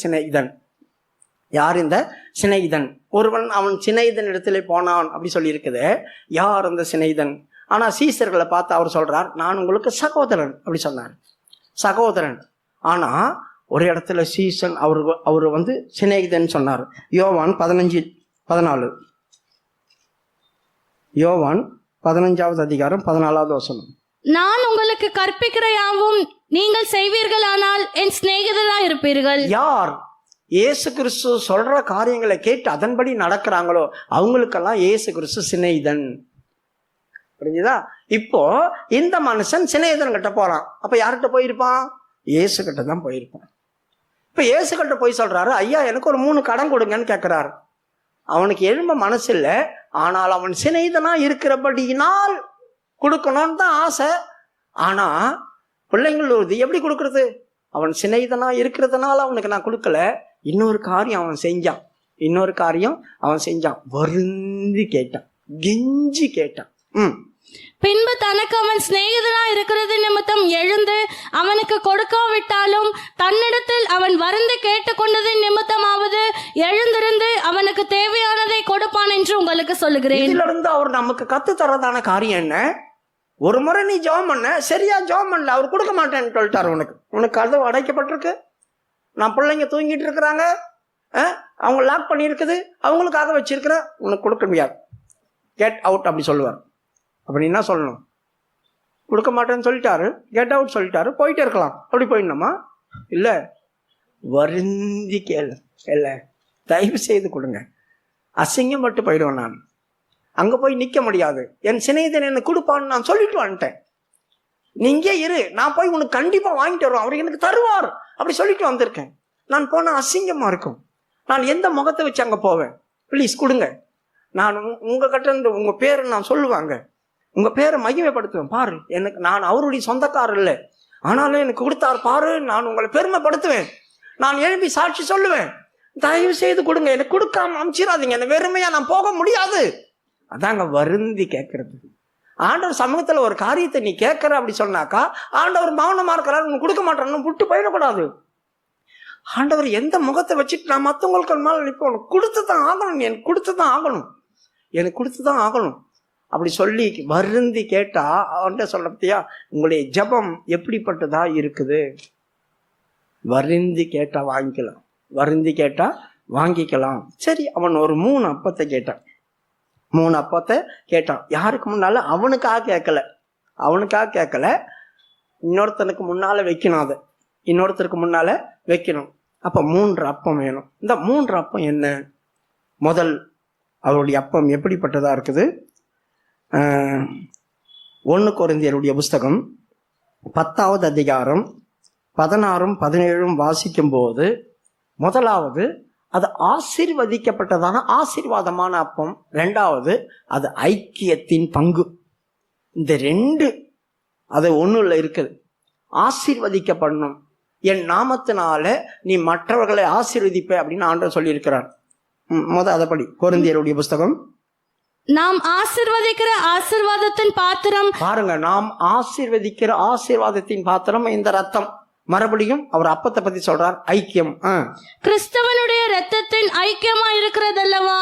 [SPEAKER 1] சிநேகிதன்? ஒருவன் அவன் சிநேகிதன் இடத்துல போனான் அப்படி சொல்லி இருக்குது. யார் அந்த சிநேகிதன்? ஆனா சீசர்களை பார்த்து அவர் சொல்றார், நான் உங்களுக்கு சகோதரன் அப்படி சொன்னார். சகோதரன். ஆனா ஒரு இடத்துல சீசன் அவரு சிநேகிதன் சொன்னார். யோவான் 15:14. யோவான் 15வது அதிகாரம் 14வது வசனம்.
[SPEAKER 2] நான் உங்களுக்கு கற்பிக்கிற யாவும் நீங்கள் செய்வீர்களானால் என் சிநேகிதரா இருப்பீர்கள்.
[SPEAKER 1] யார் இயேசு கிறிஸ்து சொல்ற காரியங்களை கேட்டு அதன்படி நடக்கிறாங்களோ அவங்களுக்கெல்லாம் இயேசு கிறிஸ்து சிநேகிதன். புரிஞ்சுதா? இப்போ இந்த மனுஷன் சிநேகிதன் கிட்ட போறான். அப்ப யார்கிட்ட போயிருப்பான்? இயேசு கிட்ட தான் போயிருப்பான். இப்ப இயேசு கிட்ட போய் சொல்றாரு, ஐயா எனக்கு ஒரு 3 கடன் கொடுங்கன்னு கேட்கிறாரு. அவனுக்கு எழும்ப மனசு இல்லை. ஆனால் அவன் சிநேகிதனா இருக்கிறபடியினால் கொடுக்கணும்னு தான் ஆசை. ஆனா பிள்ளைங்கள் எப்படி கொடுக்கறது? அவன் சிநேகிதனா இருக்கிறதுனால அவனுக்கு நான் கொடுக்கல. இன்னொரு காரியம் அவன் செஞ்சான். வருந்தி கேட்டான், கெஞ்சி கேட்டான்.
[SPEAKER 2] பின்பு தனக்கு அவன் சிநேகிதனா இருக்கிறது நிமித்தம் எழுந்து அவனுக்கு கொடுக்காவிட்டாலும் தன்னிடத்தில் அவன் வருந்தி கேட்டுக்கொண்டது நிமித்தமாவது எழுந்திருந்து அவனுக்கு தேவையானதை கொடுப்பான் என்று உங்களுக்கு சொல்லுகிறேன்.
[SPEAKER 1] இதுல இருந்து அவர் நமக்கு கத்து தரதான காரியம் என்ன? ஒரு முறை நீ ஜெபம் பண்ண, சரியா ஜெபம் பண்ணல, அவர் கொடுக்க மாட்டேன்னு சொல்லிட்டாரு. உனக்கு கதவு அடைக்கப்பட்டிருக்கு. நான் பிள்ளைங்க தூங்கிட்டு இருக்கிறாங்க, அவங்க லாக் பண்ணி இருக்குது, அவங்களுக்காக வச்சிருக்கிறேன், உனக்கு கொடுக்க முடியாது, கெட் அவுட் அப்படி சொல்லுவார். அப்படி என்ன சொல்லணும்? கொடுக்க மாட்டேன்னு சொல்லிட்டாரு, கெட் அவுட் சொல்லிட்டாரு, போயிட்டே இருக்கலாம். அப்படி போயிடணுமா? இல்லை, வருந்தி கேளு. இல்லை, தயவு செய்து கொடுங்க. அசிங்கம் மட்டும் போயிடுவேன். நான் அங்கே போய் நிற்க முடியாது. என் சிநேகிதன் என்ன கொடுப்பான்னு நான் சொல்லிட்டு வந்துட்டேன். நீ இங்கே இரு, நான் போய் உனக்கு கண்டிப்பாக வாங்கிட்டு வருவேன், அவர் எனக்கு தருவார் அப்படி சொல்லிட்டு வந்திருக்கேன். நான் போனால் அசிங்கமாக இருக்கும். நான் எந்த முகத்தை வச்சு அங்கே போவேன்? ப்ளீஸ் கொடுங்க. நான் உங்கள் கிட்ட இருந்து உங்கள் பேரை நான் சொல்லுவாங்க, உங்கள் பேரை மகிமைப்படுத்துவேன். பாரு, நான் அவருடைய சொந்தக்காரர் இல்லை, ஆனாலும் எனக்கு கொடுத்தார் பாரு, நான் உங்களை பெருமைப்படுத்துவேன், நான் எழுப்பி சாட்சி சொல்லுவேன். தயவு செய்து கொடுங்க, எனக்கு கொடுக்காம அனுப்பிச்சிடாதீங்க, என்ன வெறுமையா நான் போக முடியாது. அதாங்க வருந்தி கேட்கறது. ஆண்டவர் சமூகத்துல ஒரு காரியத்தை நீ கேட்கற அப்படி சொன்னாக்கா ஆண்டவர் மௌனமா இருக்கிறார், உனக்கு கொடுக்க மாட்டேன்னு விட்டு போயிடக்கூடாது. ஆண்டவர் எந்த முகத்தை வச்சுட்டு நான் மற்றவங்களுக்கு மேல நிற்போம், உனக்கு கொடுத்துதான் ஆகணும், எனக்கு கொடுத்துதான் ஆகணும் அப்படி சொல்லி வருந்தி கேட்டா அவன்கிட்ட சொல்ல பத்தியா, உங்களுடைய ஜபம் எப்படிப்பட்டதா இருக்குது? வருந்தி கேட்டா வாங்கிக்கலாம். சரி, அவன் ஒரு 3 அப்பத்தை கேட்டான். 3 அப்பத்தை கேட்டான். யாருக்கு முன்னால? அவனுக்காக கேட்கல, இன்னொருத்தனுக்கு முன்னால வைக்கணும். அதை இன்னொருத்தருக்கு முன்னால வைக்கணும். அப்போ 3 அப்பம் வேணும். இந்த 3 அப்பம் என்ன? முதல் அவருடைய அப்பம் எப்படிப்பட்டதாக இருக்குது? 1 கொரிந்தியருடைய புஸ்தகம் 10வது அதிகாரம் 16, 17 வாசிக்கும்போது, முதலாவது அது ஆசீர்வதிக்கப்பட்டதான ஆசீர்வாதமான அப்பம். 2வது அது ஐக்கியத்தின் பங்கு. இந்த 2 அது ஒண்ணுல இருக்குது. ஆசீர்வதிக்கப்படணும். என் நாமத்தினால நீ மற்றவர்களை ஆசீர்வதிப்ப அப்படின்னு ஆண்டவர் சொல்லியிருக்கிறார். அதப்படி கொரிந்தியருடைய புஸ்தகம்,
[SPEAKER 2] நாம் ஆசீர்வதிக்கிற ஆசீர்வாதத்தின் பாத்திரம்.
[SPEAKER 1] பாருங்க, நாம் ஆசீர்வதிக்கிற ஆசீர்வாதத்தின் பாத்திரம் இந்த ரத்தம். மறுபடியும் அவர் அப்பத்தை பத்தி சொல்றார், ஐக்கியம்.
[SPEAKER 2] கிறிஸ்தவனுடைய ரத்தத்தின் ஐக்கியமா இருக்கிறது அல்லவா?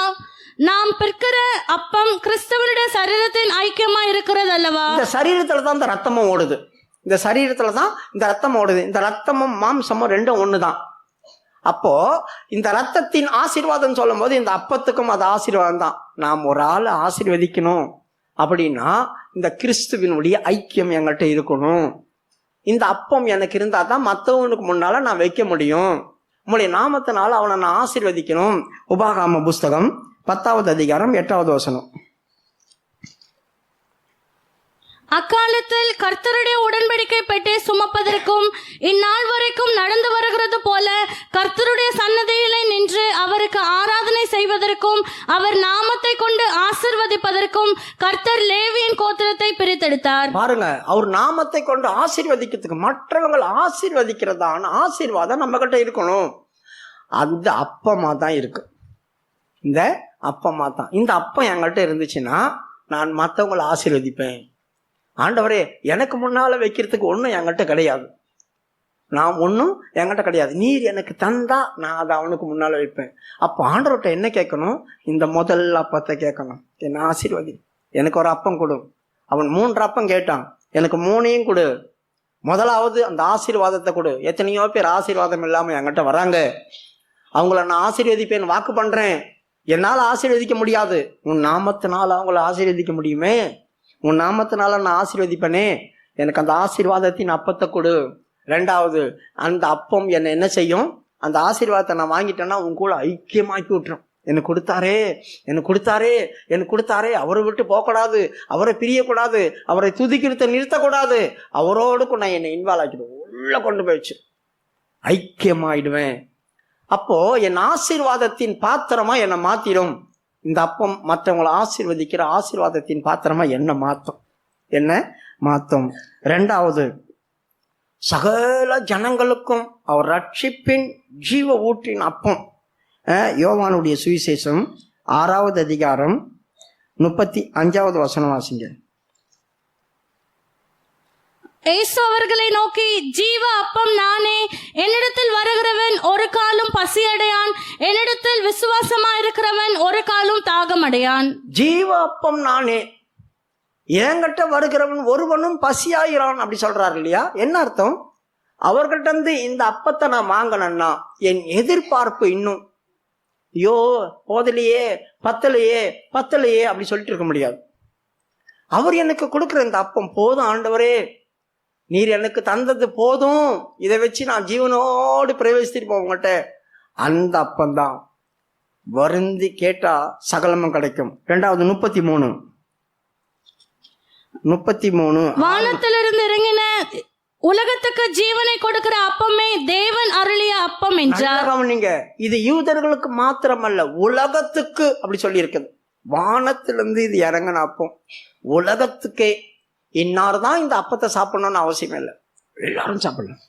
[SPEAKER 2] நாம் பிற்கிற அப்பம் கிறிஸ்தவனுடைய சரீரத்தின் ஐக்கியமா இருக்கிறது அல்லவா? இந்த
[SPEAKER 1] சரீரத்துல தான் இந்த ரத்தமும் ஓடுது. இந்த சரீரத்துல தான் இந்த ரத்தம் ஓடுது. இந்த ரத்தமும் மாம்சமும் 2 ஒண்ணுதான். அப்போ இந்த ரத்தத்தின் ஆசீர்வாதம் சொல்லும் போது இந்த அப்பத்துக்கும் அது ஆசீர்வாதம் தான். நாம் ஒரு ஆளை ஆசீர்வதிக்கணும் அப்படின்னா இந்த கிறிஸ்துவினுடைய ஐக்கியம் எங்கள்கிட்ட இருக்கணும். இந்த அப்பம் எனக்கு இருந்தா தான் மற்றவனுக்கு முன்னால நான் வைக்க முடியும். உங்களுடைய நாமத்தினால அவனை நான் ஆசீர்வதிக்கணும். உபாகம புஸ்தகம் 10வது அதிகாரம் 8வது வசனம்.
[SPEAKER 2] அக்காலத்தில் கர்த்தருடைய உடன்படிக்கை பெட்டை சுமப்பதற்கும் இந்நாள் வரைக்கும் நடந்து வருகிறது போல கர்த்தருடைய சன்னதியிலே நின்று அவருக்கு ஆராதனை செய்வதற்கும் அவர் நாமத்தை கொண்டு ஆசீர்வதிப்பதற்கும் கர்த்தர் லேவியின் கோத்திரத்தை பிரித்தெடுத்தார்.
[SPEAKER 1] பாருங்க, அவர் நாமத்தை கொண்டு ஆசீர்வதிக்கிறதுக்கு, மற்றவங்க ஆசீர்வதிக்கிறதான ஆசீர்வாதம் நம்ம கிட்ட இருக்கணும். அந்த அப்பமா தான் இருக்கு. இந்த அப்பமா தான். இந்த அப்பம் என்கிட்ட இருந்துச்சுன்னா நான் மற்றவங்களை ஆசீர்வதிப்பேன். ஆண்டவரே, எனக்கு முன்னால வைக்கிறதுக்கு ஒன்றும் என்கிட்ட கிடையாது. நான் ஒன்றும் என்கிட்ட கிடையாது. நீர் எனக்கு தந்தா நான் அதை அவனுக்கு முன்னால வைப்பேன். அப்போ ஆண்டவர்கிட்ட என்ன கேட்கணும்? இந்த முதல் அப்பத்தை கேட்கணும். என்ன ஆசீர்வதி, எனக்கு ஒரு அப்பம் கொடு. அவன் 3 அப்பம் கேட்டான், எனக்கு 3ஐயும் கொடு. முதலாவது அந்த ஆசீர்வாதத்தை கொடு. எத்தனையோ பேர் ஆசீர்வாதம் இல்லாம என்கிட்ட வராங்க. அவங்கள நான் ஆசீர்வதிப்பேன் வாக்கு பண்றேன். என்னால் ஆசீர்வதிக்க முடியாது. உன் நாமத்தினால அவங்கள ஆசீர்வதிக்க முடியுமே. உன் நாமத்தினால நான் ஆசீர்வதிப்பனே. எனக்கு அந்த ஆசீர்வாதத்தின் அப்பத்தை கொடு. 2வது அந்த அப்பம் என்னை என்ன செய்யும்? அந்த ஆசீர்வாதத்தை நான் வாங்கிட்டேன்னா உன் கூட ஐக்கியமாக்கி விட்டுரும். எனக்கு கொடுத்தாரே, எனக்கு கொடுத்தாரே, எனக்கு கொடுத்தாரே, அவரை விட்டு போகக்கூடாது, அவரை பிரியக்கூடாது, அவரை துதிக்கிறத நிறுத்தக்கூடாது. அவரோடு நான் என்னை இன்வால்வ் ஆக்கிடுவேன். உள்ள கொண்டு போயிடுச்சு, ஐக்கியமாயிடுவேன். அப்போ என் ஆசீர்வாதத்தின் பாத்திரமா என்னை மாத்திரும். இந்த அப்பம் மற்றவங்களை ஆசீர்வதிக்கிற ஆசீர்வாதத்தின் பாத்திரமா என்ன மாத்தும், என்ன மாத்தும். 2வது சகல ஜனங்களுக்கும் அவர் ரட்சிப்பின் ஜீவ ஊற்றின் அப்பம். யோவானுடைய சுவிசேஷம் 6வது அதிகாரம் 35வது வசனம் வாசிங்க.
[SPEAKER 2] இயேசு அவர்களை நோக்கி, ஜீவ அப்பம் நானே, என்னிடத்தில் வருகிறவன் ஒரு காலும் பசி அடையான், என்னிடத்தில் விசுவாசமா இருக்கிறவன் ஒரு காலும் தாகம் அடையான்.
[SPEAKER 1] ஜீவ அப்பம் நானே, என்கிட்ட வருகிறவன் ஒருவனும் பசியாயிரான் அப்படி சொல்றாரு இல்லையா? என்ன அர்த்தம்? அவர்கிட்ட இருந்து இந்த அப்பத்தை நான் வாங்கணும்னா என் எதிர்பார்ப்பு இன்னும், ஐயோ போதலையே, பத்தலையே அப்படி சொல்லிட்டு இருக்க முடியாது. அவர் எனக்கு கொடுக்குற இந்த அப்பம் போதும் ஆண்டவரே, நீர் எனக்கு தந்தது போதும், இதை வச்சு நான் ஜீவனோடு பிரவேசித்துட்டு போவங்கிட்ட. அந்த அப்பந்தான் வருந்தி கேட்டா சகலமும் கிடைக்கும். 2வது 33
[SPEAKER 2] வானத்திலிருந்து இறங்கின உலகத்துக்கு ஜீவனை கொடுக்கிற அப்பமே தேவன் அருளிய அப்பம் என்றார்.
[SPEAKER 1] நீங்க இது யூதர்களுக்கு மாத்திரமல்ல, உலகத்துக்கு அப்படி சொல்லி இருக்குது. வானத்திலிருந்து இது இறங்கின அப்பம் உலகத்துக்கே. இன்னார்தான் இந்த அப்பத்தை சாப்பிடணும்னு அவசியம் இல்லை, எல்லாரும் சாப்பிடலாம்,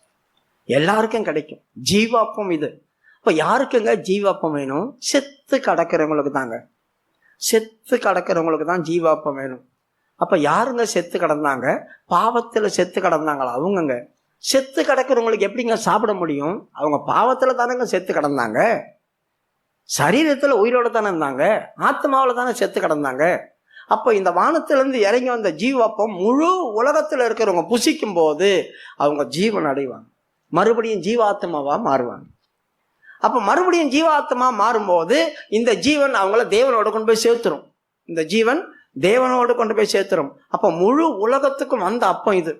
[SPEAKER 1] எல்லாருக்கும் கிடைக்கும் ஜீவாப்பம் இது. இப்ப யாருக்குங்க ஜீவாப்பம் வேணும்? செத்து கிடக்கிறவங்களுக்கு தாங்க, செத்து கிடக்கிறவங்களுக்கு தான் ஜீவாப்பம் வேணும். அப்ப யாருங்க செத்து கிடந்தாங்க? பாவத்துல செத்து கிடந்தாங்களா? அவங்கங்க. செத்து கிடக்கிறவங்களுக்கு எப்படிங்க சாப்பிட முடியும்? அவங்க பாவத்துல தானேங்க செத்து கிடந்தாங்க. சரீரத்துல உயிரோட தானே இருந்தாங்க, ஆத்மாவில தானே செத்து கிடந்தாங்க. அப்போ இந்த வானத்திலிருந்து இறங்கி வந்த ஜீவாப்பம் முழு உலகத்துல இருக்கிறவங்க புசிக்கும் போது அவங்க ஜீவன் அடைவாங்க, மறுபடியும் ஜீவாத்மாவா மாறுவாங்க. அப்ப மறுபடியும் ஜீவாத்மா மாறும்போது இந்த ஜீவன் அவங்கள தேவனோட கொண்டு போய் சேர்த்துரும். இந்த ஜீவன் தேவனோடு கொண்டு போய் சேர்த்துரும். அப்ப முழு உலகத்துக்கும் வந்த அப்பம் இது.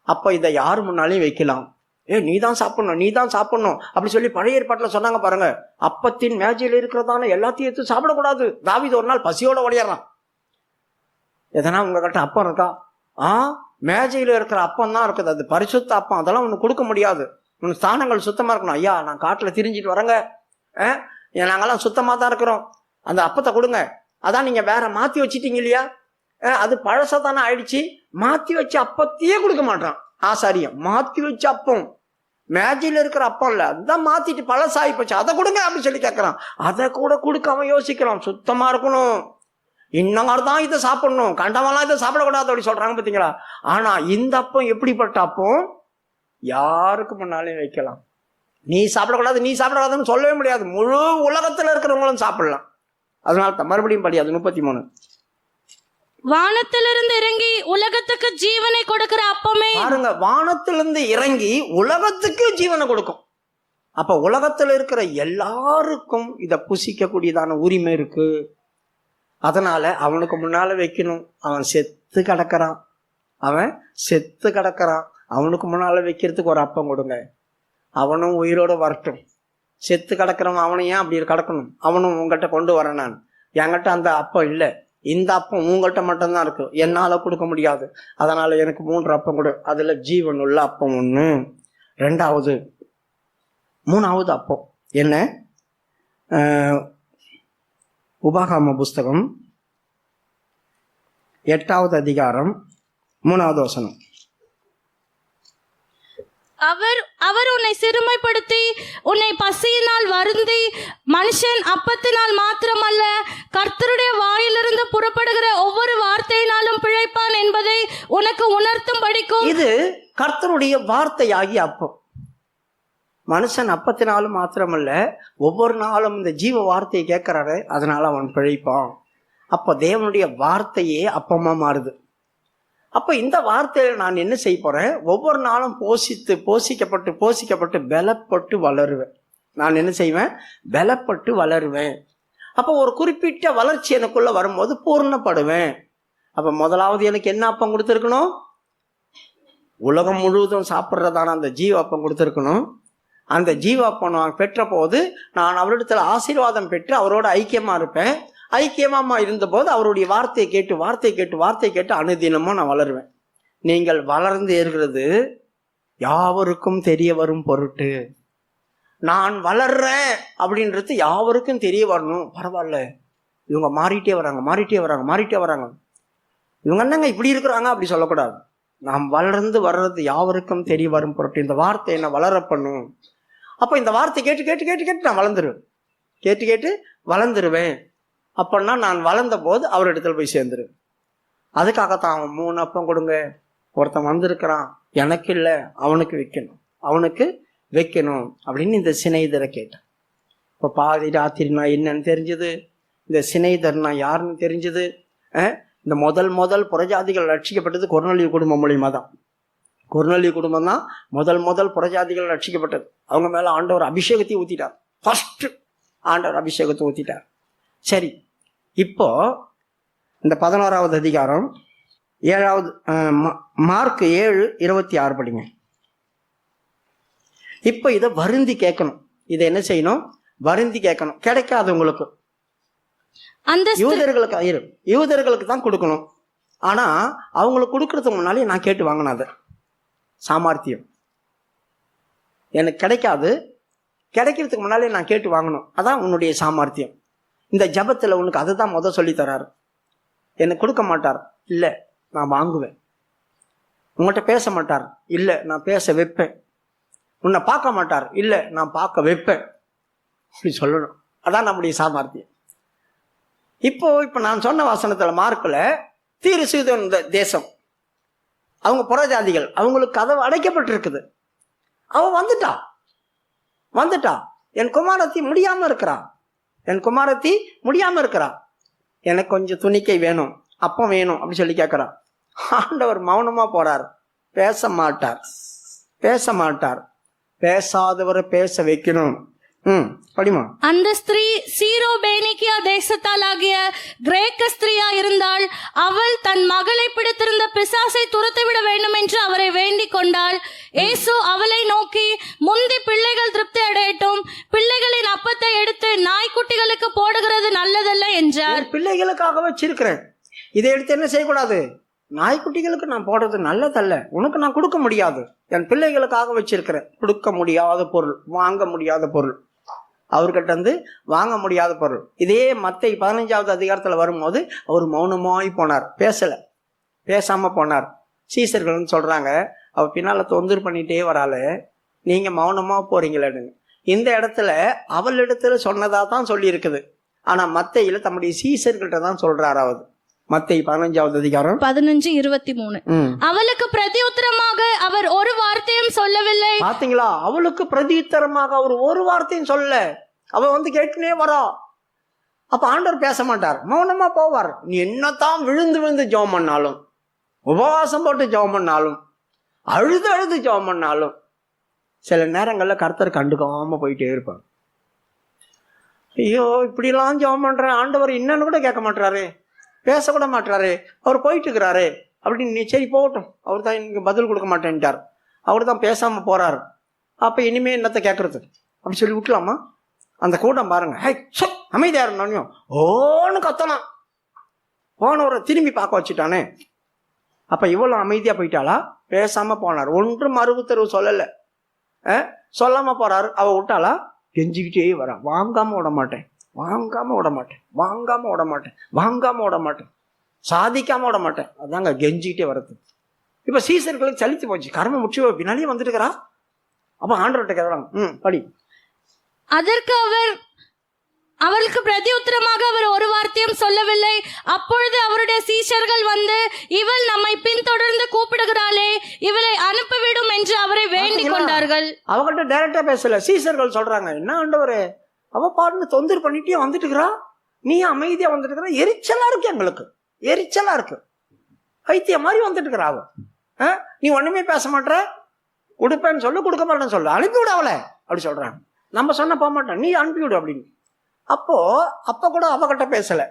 [SPEAKER 1] அப்ப இதை யார் முன்னாலையும் வைக்கலாம், நீ தான் சாப்பிடணும், நீ தான் சாப்பிடணும் அப்படி சொல்லி பழைய ஏற்பாட்டில் சொன்னாங்க பாருங்க. அப்பத்தின் மேஜையில் இருக்கிறதான எல்லாத்தையும் எடுத்து சாப்பிடக்கூடாது. தாவீது ஒரு நாள் பசியோட ஓடிடுறான். எதனா உங்ககிட்ட அப்பம் இருக்கா? மேஜையில் இருக்கிற அப்பம் தான் இருக்குது, அது பரிசுத்த அப்பம், அதெல்லாம் ஒன்று கொடுக்க முடியாது. உன் ஸ்தானங்கள் சுத்தமாக இருக்கணும். ஐயா, நான் காட்டில் திரிஞ்சிட்டு வரேங்க, நாங்கெல்லாம் சுத்தமாக தான் இருக்கிறோம், அந்த அப்பத்தை கொடுங்க. அதான் நீங்கள் வேற மாற்றி வச்சிட்டீங்க இல்லையா, அது பழசா தானே ஆயிடுச்சு. மாற்றி வச்ச அப்பத்தையே கொடுக்க மாட்டான் ஆசாரியம். மாற்றி வச்ச அப்பம், மேஜையில் இருக்கிற அப்பம் இல்லை, அதுதான் மாற்றிட்டு பழசாகி போச்சு, அதை கொடுங்க அப்படின்னு சொல்லி கேட்குறான். அதை கூட கொடுக்காம யோசிக்கிறான். சுத்தமாக இருக்கணும், இன்னொரு தான் இதை சாப்பிடணும், கண்டவெல்லாம் இதை சாப்பிடக்கூடாது அப்படி சொல்றாங்க பார்த்தீங்களா. ஆனா இந்த அப்பம் எப்படிப்பட்ட அப்பம்? யாருக்கு முன்னாலே வைக்கலாம். நீ சாப்பிடக்கூடாது, நீ சாப்பிடக்கூடாதுன்னு சொல்லவே முடியாது. முழு உலகத்துல இருக்கிறவங்களும் சாப்பிடலாம். அதனால தான் மறுபடியும் படி, அது 33.
[SPEAKER 2] வானத்திலிருந்து இறங்கி உலகத்துக்கு ஜீவனை கொடுக்கிற அப்பமே.
[SPEAKER 1] பாருங்க, வானத்திலிருந்து இறங்கி உலகத்துக்கு ஜீவனை கொடுக்கும். அப்ப உலகத்துல இருக்கிற எல்லாருக்கும் இதை புசிக்க கூடியதான உரிமை இருக்கு. அதனால அவனுக்கு முன்னால வைக்கணும். அவன் செத்து கிடக்கிறான், அவனுக்கு முன்னால வைக்கிறதுக்கு ஒரு அப்பம் கொடுங்க. அவனும் உயிரோட வரட்டும். செத்து கிடக்கிறவன் அவனை ஏன் அப்படி கிடக்கணும்? அவனும் உங்கள்கிட்ட கொண்டு வரேன். நான் என்கிட்ட அந்த அப்பம் இல்லை, இந்த அப்பம் உங்கள்கிட்ட மட்டும்தான் இருக்கு, என்னால கொடுக்க முடியாது. அதனால எனக்கு 3 அப்பம் கொடு. அதுல ஜீவன் உள்ள அப்பம் 1, 2வது 3வது அப்பம் என்ன? உபாகம புஸ்தகம் 8வது அதிகாரம் 3வது வசனம்.
[SPEAKER 2] அவர் உன்னை சிறுமைப்படுத்தி உன்னை பசியினால் வருந்தி, மனுஷன் அப்பத்தினால் மாத்திரமல்ல கர்த்தருடைய வாயிலிருந்து புறப்படுகிற ஒவ்வொரு வார்த்தையினாலும் பிழைப்பான் என்பதை உனக்கு உணர்த்தும் படிக்கும்.
[SPEAKER 1] இது கர்த்தருடைய வார்த்தையாகி அப்பம். மனுஷன் அப்பத்தினாலும் மாத்திரமல்ல ஒவ்வொரு நாளும் இந்த ஜீவ வார்த்தையை கேட்கிறாரு, அதனால அவன் பிழைப்பான். அப்ப தேவனுடைய வார்த்தையே அப்பமா மாறுது. அப்ப இந்த வார்த்தையில நான் என்ன செய்ய போறேன்? ஒவ்வொரு நாளும் போஷிக்கப்பட்டு பலப்பட்டு வளருவேன். நான் என்ன செய்வேன்? பலப்பட்டு வளருவேன். அப்ப ஒரு குறிப்பிட்ட வளர்ச்சி எனக்குள்ள வரும்போது பூர்ணப்படுவேன். அப்ப முதலாவது எனக்கு என்ன அப்பம் கொடுத்துருக்கணும்? உலகம் முழுவதும் சாப்பிட்றதான அந்த ஜீவ அப்பம் கொடுத்துருக்கணும். அந்த ஜீவாப்பம் நான் பெற்ற போது நான் அவரிடத்துல ஆசீர்வாதம் பெற்று அவரோட ஐக்கியமா இருப்பேன். ஐக்கியமா இருந்தபோது அவருடைய வார்த்தையை கேட்டு அனுதினமும் நான் வளருவேன். நீங்கள் வளர்ந்து இருக்கிறது யாவருக்கும் தெரிய வரும் பொருட்டு. நான் வளர்றேன் அப்படின்றது யாவருக்கும் தெரிய வரணும். பரவாயில்ல, இவங்க மாறிட்டே வராங்க, இவங்க என்னங்க இப்படி இருக்கிறாங்க அப்படி சொல்லக்கூடாது. நாம் வளர்ந்து வர்றது யாவருக்கும் தெரிய வரும் பொருட்டு. இந்த வார்த்தை என்ன வளர பண்ணும். அப்போ இந்த வார்த்தை கேட்டு நான் வளர்ந்துருவேன். அப்படின்னா நான் வளர்ந்த போது அவரிடத்துல போய் சேர்ந்துருவேன். அதுக்காகத்தான் அவன் 3 அப்பம் கொடுங்க. ஒருத்தன் வந்திருக்கிறான், எனக்கு இல்லை, அவனுக்கு வைக்கணும் அப்படின்னு இந்த சிநேகிதரை கேட்டேன். இப்போ பாதி ராத்திரினா என்னன்னு தெரிஞ்சது, இந்த சிநேகிதர்னா யாருன்னு தெரிஞ்சது. இந்த முதல் புறஜாதிகள் ரட்சிக்கப்பட்டது கொர்நேலியு குடும்பம் மூலியமா தான். கொர்நேலியு குடும்பம் தான் முதல் புறஜாதிகள் ரட்சிக்கப்பட்டது. அவங்க மேல ஆண்டவர் அபிஷேகத்தை ஊத்திட்டார். ஃபர்ஸ்ட் ஆண்டவர் அபிஷேகத்தை ஊத்திட்டார். சரி, இப்போ இந்த 11வது அதிகாரம் 7வது மார்க் 7:26 படிங்க. இப்போ இதை வருந்தி கேட்கணும். இதை என்ன செய்யணும்? வருந்தி கேட்கணும். கிடைக்காது உங்களுக்கு. யூதர்களுக்கு தான் கொடுக்கணும். ஆனா அவங்களுக்கு கொடுக்கறதுக்கு முன்னாலே நான் கேட்டு வாங்கினேன். அது சாமர்த்தியம். எனக்கு கிடைக்காது, கிடைக்கிறதுக்கு முன்னாலே நான் கேட்டு வாங்கணும். அதான் உன்னுடைய சாமர்த்தியம். இந்த ஜபத்துல உனக்கு அதுதான் சொல்லி தராரு. எனக்கு கொடுக்க மாட்டார், இல்ல நான் வாங்குவேன். உங்கள்கிட்ட பேச மாட்டார், இல்ல நான் பேச வைப்பேன். உன்னை பார்க்க மாட்டார், இல்ல நான் பார்க்க வைப்பேன். அப்படி சொல்லணும். அதான் நம்முடைய சாமர்த்தியம். இப்போ நான் சொன்ன வசனத்துல மார்க்ல தீரு சீதோன் தேசம், அவங்க புறஜாதிகள், அவங்களுக்கு கதவு அடைக்கப்பட்டிருக்குது. அவன் வந்துட்டா என் குமாரத்தி முடியாம இருக்கிறா, எனக்கு கொஞ்சம் துணிக்கை வேணும், அப்பம் வேணும் அப்படின்னு சொல்லி கேட்கிறா. ஆண்டவர் மௌனமா போறார், பேச மாட்டார். பேசாதவரை பேச வைக்கணும். படிமா.
[SPEAKER 2] அந்த ஸ்திரீ சீரோபேனிக்கியா தேசத்தாலாகிய கிரேக்க ஸ்திரீயா இருந்தால் அவள் தன் மகளை பிடித்திருந்த பிசாசை துரத்திவிட வேண்டும் என்று அவரை வேண்டிக் கொண்டாள். இயேசு அவளை நோக்கி, முந்தி பிள்ளைகள் திருப்தி அடையட்டும், பிள்ளைகளின் அப்பத்தை எடுத்து நாய்க்குட்டிகளுக்கு போடுகிறது நல்லதல்ல என்றார்.
[SPEAKER 1] பிள்ளைகளுக்காக வச்சிருக்கிறேன், இதை எடுத்து என்ன செய்யக்கூடாது, நாய்க்குட்டிகளுக்கு நான் போடுறது நல்லதல்ல, உனக்கு நான் கொடுக்க முடியாது, என் பிள்ளைகளுக்காக வச்சிருக்கிறேன். கொடுக்க முடியாத பொருள், வாங்க முடியாத பொருள், அவர்கிட்ட இருந்து வாங்க முடியாத பொருள். இதே மத்தேயு 15வது அதிகாரத்துல வரும்போது அவர் மௌனமாய் போனார், பேசாம போனார். சீசர்கள்னு சொல்றாங்க, அவ பின்னால தொந்தர் பண்ணிட்டே வரால, நீங்க மௌனமா போறீங்களேன்னு. இந்த இடத்துல அவளிடத்துல சொன்னதா தான் சொல்லி இருக்குது. ஆனா மத்தேயுல தம்முடைய சீசர்கள்ட்ட தான் சொல்றாரு. அவர் மத்தேயு 15வது அதிகாரம்
[SPEAKER 2] 15:23. அவளுக்கு பிரதியுத்தரமாக அவர் ஒரு வார்த்தையும் சொல்லவில்லை.
[SPEAKER 1] பாத்தீங்களா, அவளுக்கு பிரதியுத்தரமாக அவர் ஒரு வார்த்தையும் சொல்ல. அவ வந்து கேட்டுனே வரா. அப்ப ஆண்டவர் பேச மாட்டார், மௌனமா போவார். நீ என்னத்தான் விழுந்து விழுந்து ஜெபம் பண்ணாலும், உபவாசம் போட்டு ஜெபம் பண்ணாலும், அழுது ஜெபம் பண்ணாலும், சில நேரங்கள்ல கர்த்தர் கண்டுக்காம போயிட்டே இருப்பார். ஐயோ இப்படிலாம் ஜெபம் பண்றேன், ஆண்டவர் என்னன்னு கூட கேட்க மாட்டாரு, பேசக்கூட மாட்டாரு, அவர் போயிட்டு இருக்கிறாரு அப்படின்னு. நீ சரி போகட்டும், அவர் தான் எனக்கு பதில் கொடுக்க மாட்டேன்ட்டார், அவர் தான் பேசாம போறாரு, அப்ப இனிமே என்னத்தை கேட்கறது அப்படி சொல்லி விட்டுலாமா? அந்த கூட்டம் பாருங்க, அமைதியா இருந்தோம், ஓன்னு கத்தலாம், போனவரை திரும்பி பார்க்க வச்சுட்டானே. அப்ப இவ்வளவு அமைதியா போயிட்டாளா? பேசாம போனார், ஒன்றும் மறுபுத்தரவு சொல்லல, சொல்லாம போறாரு. அவ விட்டாளா? கெஞ்சிக்கிட்டே வரா, வாங்காம விட மாட்டேன், வாங்காம விட மாட்டேன், வாங்காம விட மாட்டேன், வாங்காம விட மாட்டேன், சாதிக்காம விட மாட்டேன். அதாங்க கெஞ்சிக்கிட்டே வரது. இப்ப சீசர்களுக்கு சலித்து போச்சு, கர்ம முடிச்சு பின்னாலேயே வந்துட்டு இருக்கிறா. அப்ப ஆண்டவர்கிட்ட கேட்கறாங்க, படி.
[SPEAKER 2] அதற்கு அவளுக்கு பிரதியுத்தரமாக அவர் ஒரு வார்த்தையும் சொல்லவில்லை. அப்பொழுது அவருடைய சீஷர்கள் வந்து, இவள் நம்மை பின்தொடர்ந்து கூப்பிடுகிறாளே, இவளை அனுப்பிவிடும் என்று அவரை வேண்டிக் கொண்டார்கள்.
[SPEAKER 1] அவகிட்ட டைரக்டா பேசல, சீஷர்கள் சொல்றாங்க, என்ன ஆண்டவரே, அவ பாட்டு தொந்தர் பண்ணிட்டே வந்துட்டு இருக்கிறா, நீ அமைதியா வந்துட்டு இருக்கிற, எரிச்சலா இருக்கு, எங்களுக்கு எரிச்சலா இருக்கு, வைத்திய மாதிரி வந்துட்டு இருக்கிற அவ, நீ ஒண்ணுமே பேச மாட்ட, கொடுப்பேன்னு சொல்லு, கொடுக்க மாட்டேன்னு சொல்லு, அனுப்பிவிட அவளை அப்படி சொல்றாங்க. நம்ம சொன்ன போக மாட்டோம், நீ அனுப்பிவிடு அப்படின்னு. அப்ப கூட அவகிட்ட பேசல,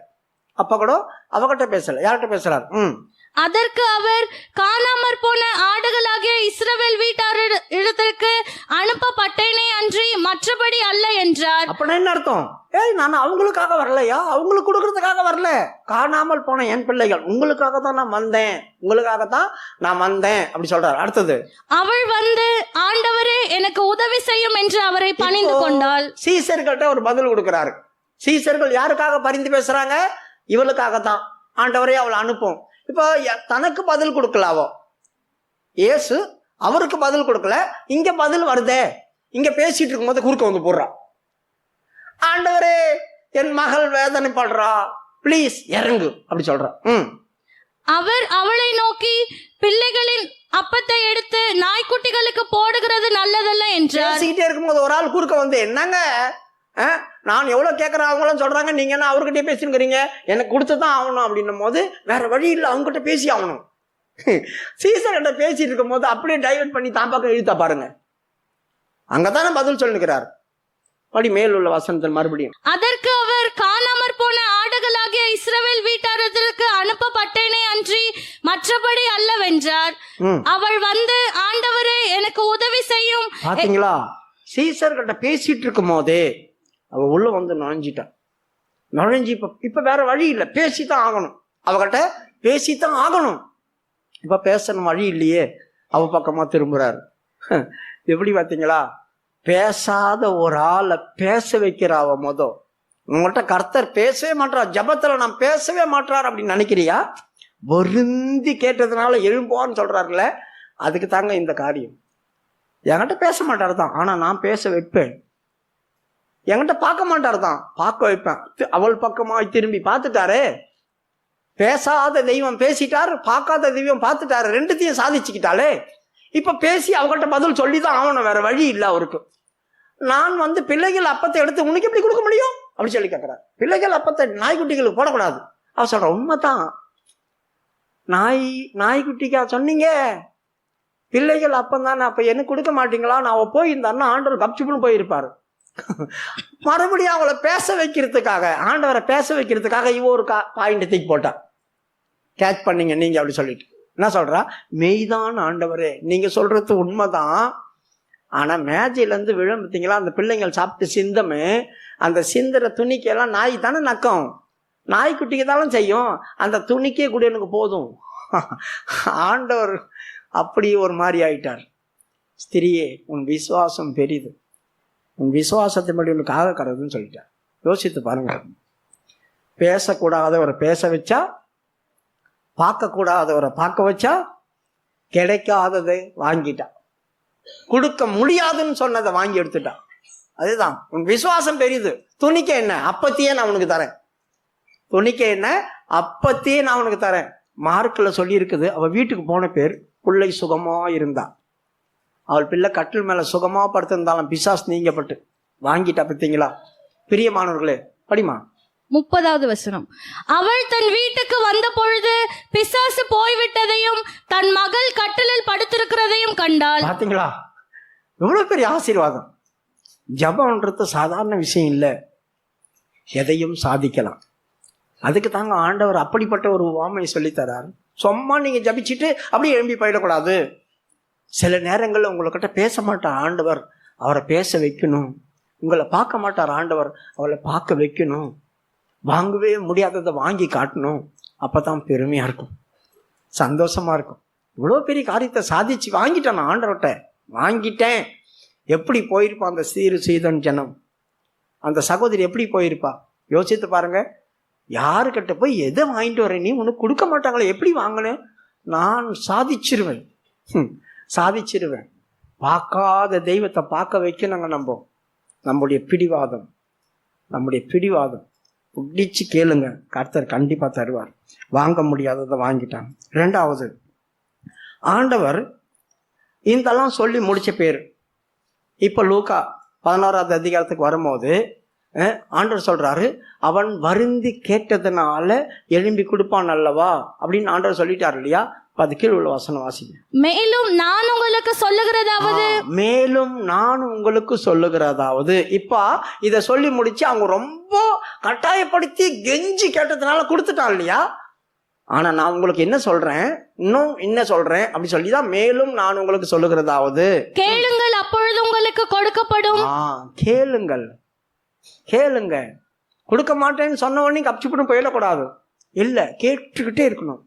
[SPEAKER 1] யார்கிட்ட பேசுறாரு?
[SPEAKER 2] அதற்கு அவர், காணாமற் போன ஆடுகளாகிய இஸ்ரவேல் வீட்டார் இடத்திற்கு அனுப்பப்பட்டேனே அன்றி மற்றபடி அல்ல என்றார்.
[SPEAKER 1] அப்படின்னா என்ன அர்த்தம்? நான் அவங்களுக்காக வரலையா, அவங்களுக்கு கொடுக்கறதுக்காக வரல, காணாமல் போன என் பிள்ளைகள், உங்களுக்காகத்தான் நான் வந்தேன் அப்படி சொல்றாரு. அடுத்தது, அவள்
[SPEAKER 2] வந்து, ஆண்டவரே எனக்கு உதவி செய்யும் என்று அவரை பணிந்து கொண்டாள்.
[SPEAKER 1] சீசர்கள்ட்ட ஒரு பதில் கொடுக்கிறாரு. சீசர்கள் யாருக்காக பரிந்து பேசுறாங்க? இவளுக்காகத்தான். ஆண்டவரே அவளை அனுப்பும். இப்போ தனக்கு பதில் கொடுக்கலாவோ, இயேசு அவருக்கு பதில் கொடுக்கல, இங்க பதில் வருதே, இங்க பேசிட்டு இருக்கும் போது குறுக்க வந்து போடுறா, ஆண்டவரே என் மகள் வேதனைப்படுறா, பிளீஸ் இறங்கு அப்படி சொல்றா.
[SPEAKER 2] அவர் அவளை நோக்கி, பிள்ளைகளின் அப்பத்தை எடுத்து நாய்க்குட்டிகளுக்கு போடுகிறது நல்லதல்ல என்றார்.
[SPEAKER 1] பேசிக்கிட்டே இருக்கும்போது ஒரு ஆள் குறுக்க வந்து, என்னங்க நான் எவ்வளவு கேட்கறேன், அவங்களும் சொல்றாங்க, நீங்க என்ன அவர்கிட்டயே பேசினுக்கிறீங்க, எனக்கு கொடுத்துதான் ஆகணும் அப்படின்னும் போது வேற வழி இல்லை, அவங்ககிட்ட பேசி ஆகணும். சீசர்கிட்ட பேசிட்டு இருக்கும் போது அப்படியே டைவர்ட் பண்ணி தான் பக்கம் இழுத்தா பாருங்க, அங்கதானே பதில் சொல்லுகிறார். படி மேல் உள்ள வசனத்தில் மறுபடியும்.
[SPEAKER 2] அதற்கு அவர், காணாமற் போன ஆடுகளாகிய இஸ்ரவேல் வீட்டாரத்திற்கு அனுப்பப்பட்டேனே அன்றி மற்றபடி அல்லவென்றார். அவள் வந்து, ஆண்டவரே எனக்கு உதவி செய்யும்.
[SPEAKER 1] பாத்தீங்களா, சீசர்கிட்ட பேசிட்டு இருக்கும் போதே அவ உள்ள வந்து நுழைஞ்சு இப்ப வேற வழி இல்லை, பேசித்தான் ஆகணும், அவகிட்ட பேசித்தான் ஆகணும். இப்ப பேசணும் வழி இல்லையே, அவ பக்கமா திரும்புறாரு. எப்படி பாத்தீங்களா, பேசாத ஒரு ஆளை பேச வைக்கிற அவ உங்கள்கிட்ட கர்த்தர் பேசவே மாட்டார், ஜபத்துல நான் பேசவே மாட்டார் அப்படின்னு நினைக்கிறியா? வருந்தி கேட்டதுனால எழும்போன்னு சொல்றாருல, அதுக்கு தாங்க இந்த காரியம். என்கிட்ட பேச மாட்டார் தான், ஆனா நான் பேச வைப்பேன். என்கிட்ட பார்க்க மாட்டார் தான், பார்க்க வைப்பேன். அவள் பக்கமாய் திரும்பி பார்த்துட்டாரு, பேசாத தெய்வம் பேசிட்டாரு, பார்க்காத தெய்வம் பார்த்துட்டாரு, ரெண்டுத்தையும் சாதிச்சுக்கிட்டாலே. இப்ப பேசி அவகிட்ட பதில் சொல்லிதான் ஆகணும், வேற வழி இல்லை அவருக்கு. நான் வந்து பிள்ளைகள் அப்பத்தை எடுத்து உனக்கு எப்படி கொடுக்க முடியும் அப்படி சொல்லி கேட்கிறார். பிள்ளைகள் அப்பத்தை நாய்க்குட்டிகளுக்கு போடக்கூடாது. அவ சொல்ற, உண்மைதான், நாய்க்குட்டிக்கா சொன்னீங்க, பிள்ளைகள் அப்பந்தானே, அப்ப எனக்கு கொடுக்க மாட்டீங்களா? நான் போயிருந்தாருன்னா ஆண்டவர் கப்சிப்புன்னு போயிருப்பாரு. மறுபடியும் அவளை பேச வைக்கிறதுக்காக, ஆண்டவரை பேச வைக்கிறதுக்காக இவ ஒரு பாயிண்ட் தூக்கி போட்டா. கேட்ச் பண்ணீங்க நீங்க அப்படி சொல்லிட்டு என்ன சொல்றா, மெய்தான் ஆண்டவரே, நீங்க சொல்றது உண்மைதான், ஆனா மேஜையில இருந்து விழும் பார்த்தீங்களா அந்த பிள்ளைங்கள் சாப்பிட்டு சிந்தமே, அந்த சிந்துற துணிக்கெல்லாம் நாய் தானே நக்கம், நாய்க்குட்டிக்கு தானே செய்யும், அந்த துணிக்கே கூட எனக்கு போதும். ஆண்டவர் அப்படி ஒரு மாதிரி ஆயிட்டார். ஸ்திரியே, உன் விசுவாசம் பெரிது, உன் விசுவாசத்தை மட்டும் உனக்கு ஆக கடவுதுன்னு சொல்லிட்டார். யோசித்து பாருங்க. பேசக்கூடாதவரை பேச வச்சா, பார்க்கக்கூடாதவரை பார்க்க வச்சா, கிடைக்காததை வாங்கிட்டா, கொடுக்க முடியாதுன்னு சொன்னதை வாங்கி எடுத்துட்டா. அதுதான் உன் விசுவாசம் பெரிது. துணிக்க என்ன, அப்பத்தியே நான் உனக்கு தரேன், துணிக்க என்ன, அப்பத்தியே நான் உனக்கு தரேன். மார்க்கில் சொல்லி இருக்குது, அவள் வீட்டுக்கு போன பேர் பிள்ளை சுகமா இருந்தா. அவள் பிள்ளை கட்டில் மேல சுகமா படுத்திருந்தாலும் பிசாசு நீங்கப்பட்டு வாங்கிட்டா. பார்த்தீங்களா பிரியமானவர்களே, படிமா
[SPEAKER 2] 30வது வசனம். அவள் தன் வீட்டுக்கு வந்த பொழுது பிசாசு போய்விட்டதையும் தன் மகள் கட்டிலில் படுத்திருக்கிறதையும் கண்டாள்.
[SPEAKER 1] பாத்தீங்களா எவ்வளவு பெரிய ஆசீர்வாதம். ஜபம்ன்றது சாதாரண விஷயம் இல்லை, எதையும் சாதிக்கலாம். அதுக்கு தாங்க ஆண்டவர் அப்படிப்பட்ட ஒரு உவமையை சொல்லித்தரார். சும்மா நீங்க ஜபிச்சுட்டு அப்படியே எழும்பி போயிடக்கூடாது. சில நேரங்களில் உங்கள்கிட்ட பேச மாட்டார் ஆண்டவர், அவரை பேச வைக்கணும். உங்களை பார்க்க மாட்டார் ஆண்டவர், அவளை பார்க்க வைக்கணும். வாங்கவே முடியாததை வாங்கி காட்டணும். அப்பதான் பெருமையா இருக்கும், சந்தோஷமா இருக்கும். இவ்வளோ பெரிய காரியத்தை சாதிச்சு வாங்கிட்டேன் நான் ஆண்டவர்கிட்ட, வாங்கிட்டேன். எப்படி போயிருப்பான் அந்த சீதன் ஜனம், அந்த சகோதரி எப்படி போயிருப்பா யோசித்து பாருங்க. யாருக்கிட்ட போய் எதை வாங்கிட்டு வரேன், நீ உனக்கு கொடுக்க மாட்டாங்களே, எப்படி வாங்கினேன், நான் சாதிச்சிருவேன், சாதிச்சிருவேன். பார்க்காத தெய்வத்தை பார்க்க வைக்கணுங்க. நம்முடைய பிடிவாதம், நம்முடைய பிடிவாதம் பிடிச்சு கேளுங்க, கர்த்தர் கண்டிப்பா தருவார். வாங்க முடியாததை வாங்கிட்டாங்க. 2வது, ஆண்டவர் இதெல்லாம் சொல்லி முடிச்ச பேர். இப்ப லூக்கா 16வது அதிகாரத்துக்கு வரும்போது ஆண்டவர் சொல்றாரு, அவன் வருந்தி கேட்டதுனால எழும்பி கொடுப்பான் அல்லவா அப்படின்னு ஆண்டவர் சொல்லிட்டாரு இல்லையா. அது கீழ் உள்ள வசனம் வாசிங்க.
[SPEAKER 2] மேலும் நான் உங்களுக்கு சொல்லுகிறதாவது,
[SPEAKER 1] மேலும் நான் உங்களுக்கு சொல்லுகிறதாவது. இப்ப இத சொல்லி முடிச்சு அவங்க ரொம்ப கட்டாயப்படுத்தி கெஞ்சி கேட்டதுனால கொடுத்துட்டான் இல்லையா. ஆனா நான் உங்களுக்கு என்ன சொல்றேன், இன்னும் என்ன சொல்றேன் அப்படி சொல்லிதான், மேலும் நான் உங்களுக்கு சொல்லுகிறதாவது,
[SPEAKER 2] கேளுங்கள் அப்பொழுது உங்களுக்கு கொடுக்கப்படும்.
[SPEAKER 1] கேளுங்கள், கேளுங்க. கொடுக்க மாட்டேன்னு சொன்ன உடனே கப்சிப்பட்டு போயிடக்கூடாது. இல்லை, கேட்டுக்கிட்டே இருக்கணும்.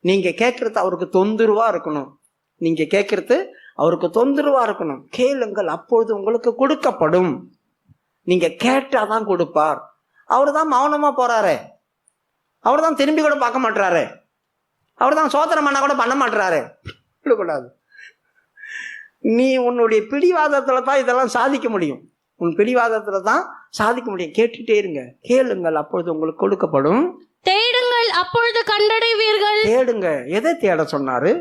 [SPEAKER 1] நீங்க கேட்கறது அவருக்கு தொந்தரவா இருக்கணும், நீங்க கேட்கறது அவருக்கு தொந்தரவா இருக்கணும். கேளுங்கள் அப்பொழுது உங்களுக்கு கொடுக்கப்படும். நீங்க கேட்டாதான் கொடுப்பார். அவரு தான் மௌனமா போறாரு, அவர் தான் திரும்பி கூட பார்க்க மாட்டாரு, அவர் தான் சோதனை பண்ண கூட பண்ண மாட்டாரு. கூடாது. நீ உன்னுடைய பிடிவாதத்துல தான் இதெல்லாம் சாதிக்க முடியும், உன் பிடிவாதத்துல தான் சாதிக்க முடியும். கேட்டுட்டே இருங்க. கேளுங்கள் அப்பொழுது உங்களுக்கு கொடுக்கப்படும்.
[SPEAKER 2] தேடுங்கள் அப்பொழுது கண்டடைவீர்கள்.
[SPEAKER 1] தேடுங்க. எதை தேட சொன்னாரு?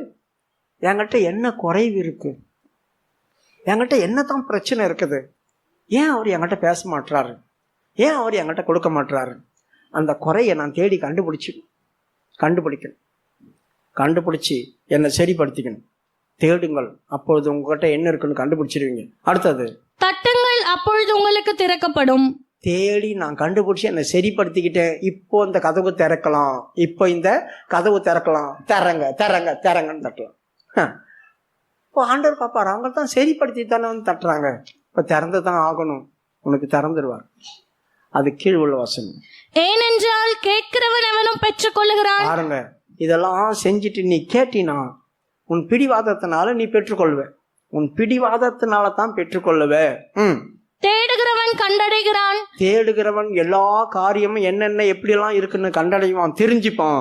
[SPEAKER 1] என்கிட்ட என்ன குறைவு இருக்கு, என்கிட்ட என்னதான் பிரச்சனை இருக்குது, ஏன் அவர் என்கிட்ட பேச மாட்டாரு, ஏன் அவர் என்கிட்ட கொடுக்க மாட்டாரு? அந்த குறையை நான் தேடி கண்டுபிடிக்கணும், கண்டுபிடிச்சி என்னை சரிப்படுத்திக்கணும். தேடுங்கள் அப்பொழுது உங்ககிட்ட என்ன இருக்குன்னு கண்டுபிடிச்சிருவீங்க. அடுத்தது,
[SPEAKER 2] தட்டுங்கள் அப்பொழுது உங்களுக்கு திறக்கப்படும்.
[SPEAKER 1] தேடி நான் கண்டுபிடிச்சி என்னை சரிப்படுத்திக்கிட்டேன். இப்போ இந்த கதவு திறக்கலாம், இப்போ இந்த கதவு திறக்கலாம், திறங்க திறங்க திறங்கன்னு தட்டலாம். இப்போ ஆண்டவர் பாப்பாரு, அவங்க தான் சரிப்படுத்தி தானே வந்து தட்டுறாங்க, இப்போ திறந்து தான் ஆகணும், உனக்கு திறந்துருவார். அது கீழ் உள்ள வசனம்.
[SPEAKER 2] ஏனென்றால் கேட்கிறவன் எவனும் பெற்றுக் கொள்ளுகிறான்.
[SPEAKER 1] பாருங்க, இதெல்லாம் செஞ்சுட்டு நீ கேட்டினா உன் பிடிவாதத்தினால நீ பெற்றுக்கொள்வ, உன் பிடிவாதத்தினால தான் பெற்றுக்கொள்ளுவ.
[SPEAKER 2] தேடுகிறவன் கண்டடைகிறான்.
[SPEAKER 1] தேடுகிறவன் எல்லா காரியமும் என்னென்ன எப்படியெல்லாம் இருக்குன்னு கண்டடைவான், தெரிஞ்சுப்பான்.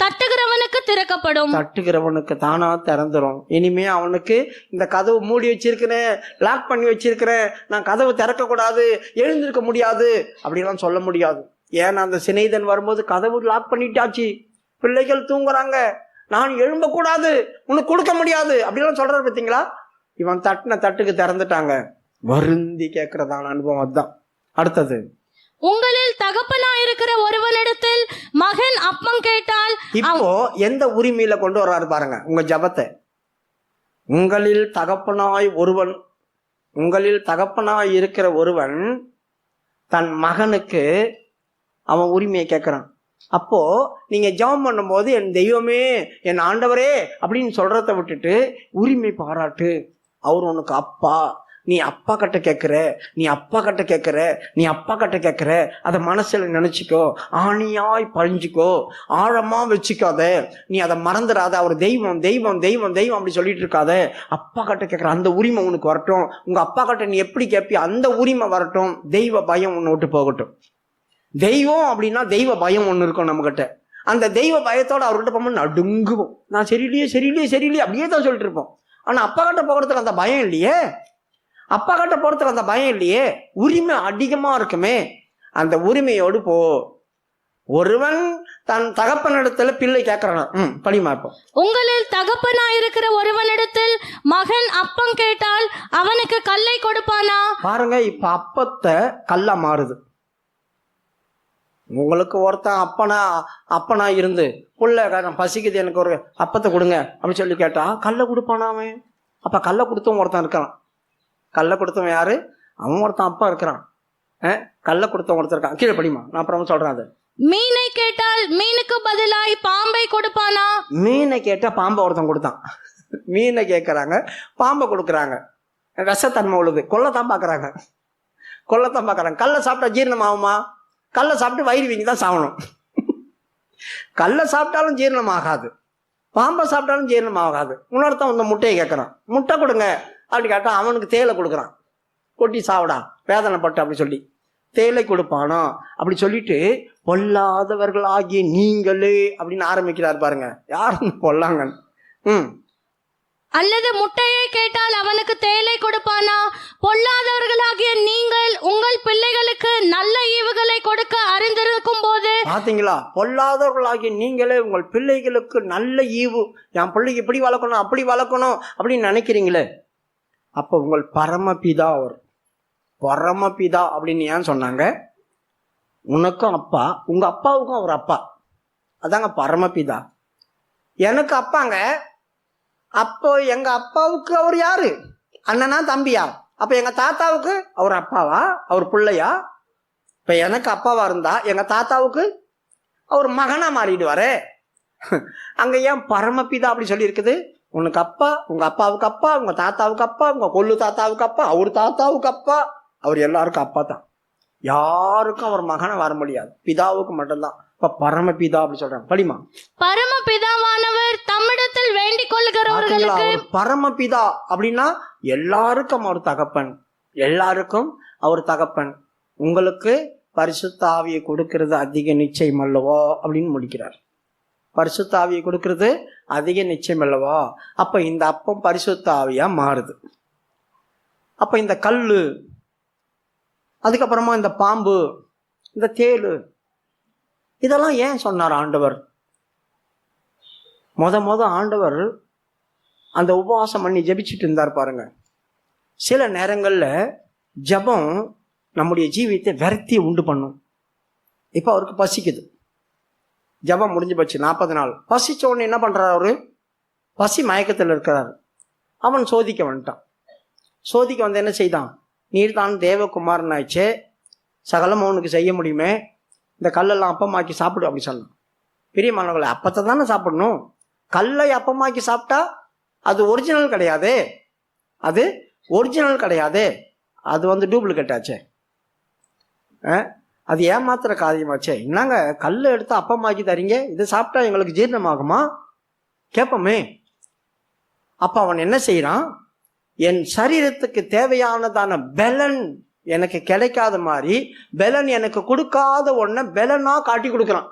[SPEAKER 2] தட்டுகிறவனுக்கு திறக்கப்படும்.
[SPEAKER 1] தட்டுகிறவனுக்கு தானா திறந்துரும். இனிமே அவனுக்கு இந்த கதவு மூடி வச்சிருக்கிறேன், லாக் பண்ணி வச்சிருக்கிறேன், நான் கதவு திறக்க கூடாது, எழுந்திருக்க முடியாது அப்படிலாம் சொல்ல முடியாது. ஏன்னா அந்த சிநேகிதன் வரும்போது கதவு லாக் பண்ணிட்டாச்சு, பிள்ளைகள் தூங்குறாங்க, நான் எழும்ப கூடாது, உனக்கு கொடுக்க முடியாது அப்படிலாம் சொல்றாரு. பார்த்தீங்களா, இவன் தட்டின தட்டுக்கு திறந்துட்டாங்க. வருந்தி கேட்கறதான அனுபவம் அதுதான். அடுத்தது,
[SPEAKER 2] உங்களில் தகப்பனாய் இருக்கிற ஒருவனிடத்தில் மகன் அப்பம் கேட்டால்.
[SPEAKER 1] இப்போ எந்த உரிமையில கொண்டு வர்றாரு பாருங்க உங்க ஜபத்தை. உங்களில் தகப்பனாய் ஒருவன் உங்களில் தகப்பனாய் இருக்கிற ஒருவன் தன் மகனுக்கு அவன் உரிமையை கேட்கிறான். அப்போ நீங்க ஜெபம் பண்ணும்போது என் தெய்வமே, என் ஆண்டவரே அப்படின்னு சொல்றத விட்டுட்டு உரிமை பாராட்டு. அவர் உனக்கு அப்பா, நீ அப்பா கிட்ட கேட்கிற, நீ அப்பா கிட்ட கேட்கிற, நீ அப்பா கிட்ட கேட்கிற, அதை மனசுல நினைச்சுக்கோ, ஆணியாய் பழிஞ்சுக்கோ, ஆழமா வச்சுக்காத, நீ அதை மறந்துடாத. அவர் தெய்வம் தெய்வம் தெய்வம் தெய்வம் அப்படி சொல்லிட்டு இருக்காத. அப்பா கிட்ட கேட்கிற அந்த உரிமை உனக்கு வரட்டும். உங்க அப்பா கிட்ட நீ எப்படி கேட்பிய அந்த உரிமை வரட்டும். தெய்வ பயம் ஒன்று விட்டு போகட்டும். தெய்வம் அப்படின்னா தெய்வ பயம் ஒன்று இருக்கும் நம்ம கிட்ட. அந்த தெய்வ பயத்தோட அவர்கிட்ட போகும்போது நடுங்குவோம். நான் சரியில்லையே சரியில்லையே சரியில்லையே அப்படியே தான் சொல்லிட்டு இருப்போம். ஆனா அப்பா கிட்ட போகிறதுக்கு அந்த பயம் இல்லையே, அப்பா கிட்ட போறதுக்கு அந்த பயம் இல்லையே, உரிமை அதிகமா இருக்குமே. அந்த உரிமையோடு போ. ஒருவன் தன் தகப்பனிடத்துல பிள்ளை கேட்கறான். படிமா இப்போ.
[SPEAKER 2] உங்களில் தகப்பனாயிருக்கிற ஒருவனிடத்தில் மகன் அப்பம் கேட்டால் அவனுக்கு கல்லை கொடுப்பானா? பாருங்க,
[SPEAKER 1] இப்ப அப்பத்தை கல்லா மாறுது. உங்களுக்கு ஒருத்தன் அப்பனா இருந்து புள்ள பசிக்குது, எனக்கு ஒரு அப்பத்தை கொடுங்க அப்படின்னு சொல்லி கேட்டா கல்லை கொடுப்பானாமே. அப்ப கல்லை கொடுத்தவன் ஒருத்தன் இருக்கான். கல்லை கொடுத்தவன் யாரு? அவன் ஒருத்தன் அப்பா இருக்கிறான். கல்லை கொடுத்தவன் ஒருத்தன் இருக்கான். கீழே படிமா, நான் அப்புறமா சொல்றேன். அது
[SPEAKER 2] மீனை கேட்டால் மீனுக்கு பதிலாய் பாம்பை கொடுப்பானா?
[SPEAKER 1] மீனை கேட்டா பாம்பை ஒருத்தன் கொடுத்தான். மீனை கேட்கறாங்க, பாம்பை கொடுக்குறாங்க. விஷத்தன்மை உள்ளது, கொல்லத்தான் பாக்குறாங்க, கொல்லத்தான் பாக்குறாங்க. கல்லை சாப்பிட்டா ஜீரணம் ஆகுமா? கல்லை சாப்பிட்டு வயிறு வீங்கி தான் சாகணும். கல்லை சாப்பிட்டாலும் ஜீரணம் ஆகாது, பாம்பை சாப்பிட்டாலும் ஜீரணம் ஆகாது. இன்னொருத்தன் இந்த முட்டையை கேட்கறான், முட்டை கொடுங்க அப்படி கேட்டா அவனுக்கு தேயிலை கொடுக்குறான். கொட்டி சாவிடா வேதனைப்பட்டு அப்படி சொல்லி தேயிலை கொடுப்பானோ. அப்படி சொல்லிட்டு பொல்லாதவர்கள் ஆகிய நீங்களே அப்படின்னு ஆரம்பிக்கிறார் பாருங்க. யாருன்னு பொல்லாங்க.
[SPEAKER 2] அல்லது முட்டையை கேட்டால் அவனுக்கு தேயிலை கொடுப்பானா? பொல்லாதவர்களாகிய நீங்கள் உங்கள் பிள்ளைகளுக்கு நல்ல ஈவுகளை கொடுக்க அறிந்திருக்கும் போது.
[SPEAKER 1] பாத்தீங்களா? பொல்லாதவர்களாகிய நீங்களே உங்கள் பிள்ளைகளுக்கு நல்ல ஈவு, என் பிள்ளைக்கு இப்படி வளர்க்கணும் அப்படி வளர்க்கணும் அப்படின்னு நினைக்கிறீங்களே. அப்ப உங்கள் பரமபிதா, அவர் பரமபிதா அப்படின்னு ஏன் சொன்னாங்க? உனக்கும் அப்பா, உங்க அப்பாவுக்கும் அவர் அப்பா, அதாங்க பரமபிதா. எனக்கு அப்பாங்க. அப்போ எங்க அப்பாவுக்கு அவர் யாரு? அண்ணனா தம்பியா? அப்ப எங்க தாத்தாவுக்கு அவர் அப்பாவா, அவர் பிள்ளையா? இப்ப எனக்கு அப்பாவா இருந்தா எங்க தாத்தாவுக்கு அவர் மகனா மாறிடுவாரு. அங்க ஏன் பரமபிதா அப்படி சொல்லி இருக்குது? உனக்கு அப்பா, உங்க அப்பாவுக்கு அப்பா, உங்க தாத்தாவுக்கு அப்பா, உங்க கொள்ளு தாத்தாவுக்கு அப்பா, அவர் தாத்தாவுக்கு அப்பா, அவர் எல்லாருக்கும் அப்பா தான். யாருக்கும் அவர் மகனை வர முடியாது, பிதாவுக்கு மட்டும்தான். இப்ப பரமபிதா அப்படி சொல்றாங்க. படிமா.
[SPEAKER 2] பரமபிதாவானவர் தம்மிடத்தில் வேண்டிக் கொள்கிறவர்களுக்கு.
[SPEAKER 1] பரமபிதா அப்படின்னா எல்லாருக்கும் அவர் தகப்பன், எல்லாருக்கும் அவர் தகப்பன். உங்களுக்கு பரிசுத்த ஆவியை கொடுக்கிறது அதிக நிச்சயம் அல்லவா அப்படின்னு முடிக்கிறார். பரிசுத்த ஆவியை கொடுக்கிறது அதிக நிச்சயம் அல்லவா? அப்ப இந்த அப்பம் பரிசுத்த ஆவியா மாறுது. அப்ப இந்த கல்லு, அதுக்கப்புறமா இந்த பாம்பு, இந்த தேளு, இதெல்லாம் ஏன் சொன்னார் ஆண்டவர்? முத ஆண்டவர் அந்த உபவாசம் பண்ணி ஜெபிச்சுட்டு இருந்தார் பாருங்க. சில நேரங்கள்ல ஜெபம் நம்முடைய ஜீவியத்தை விரக்தியை உண்டு பண்ணும். இப்ப அவருக்கு பசிக்குது, ஜெபம் முடிஞ்சு போச்சு, 40 நாள். பசிச்ச உடனே என்ன பண்றாரு? அவரு பசி மயக்கத்தில் இருக்கிறார். அவன் சோதிக்க வந்துட்டான். சோதிக்க வந்து என்ன செய்தான்? நீர் தான் தேவகுமாரன் ஆயிடுச்சே, சகலம் அவனுக்கு செய்ய முடியுமே, இந்த கல்லெல்லாம் அப்பமாக்கி சாப்பிடு அப்படி சொன்னான். பிரியமானவர்களை, அப்பத்தை தானே சாப்பிடணும். கல்லை அப்பமாக்கி சாப்பிட்டா அது ஒரிஜினல் கிடையாது, அது ஒரிஜினல் கிடையாது, அது வந்து டூப்ளிகேட் ஆச்சே, அது ஏமாத்துற காரியமாச்சே. என்னங்க கல்லை எடுத்து அப்பமாக்கி தரீங்க, இதை சாப்பிட்டா எங்களுக்கு ஜீரணமாகுமா கேட்போமே. அப்ப அவன் என்ன செய்யறான்? என் சரீரத்துக்கு தேவையானதான பலன் எனக்கு கிடைக்காத மாதிரி, பலன் எனக்கு கொடுக்காத ஒன்ன பலனா காட்டி கொடுக்குறான்.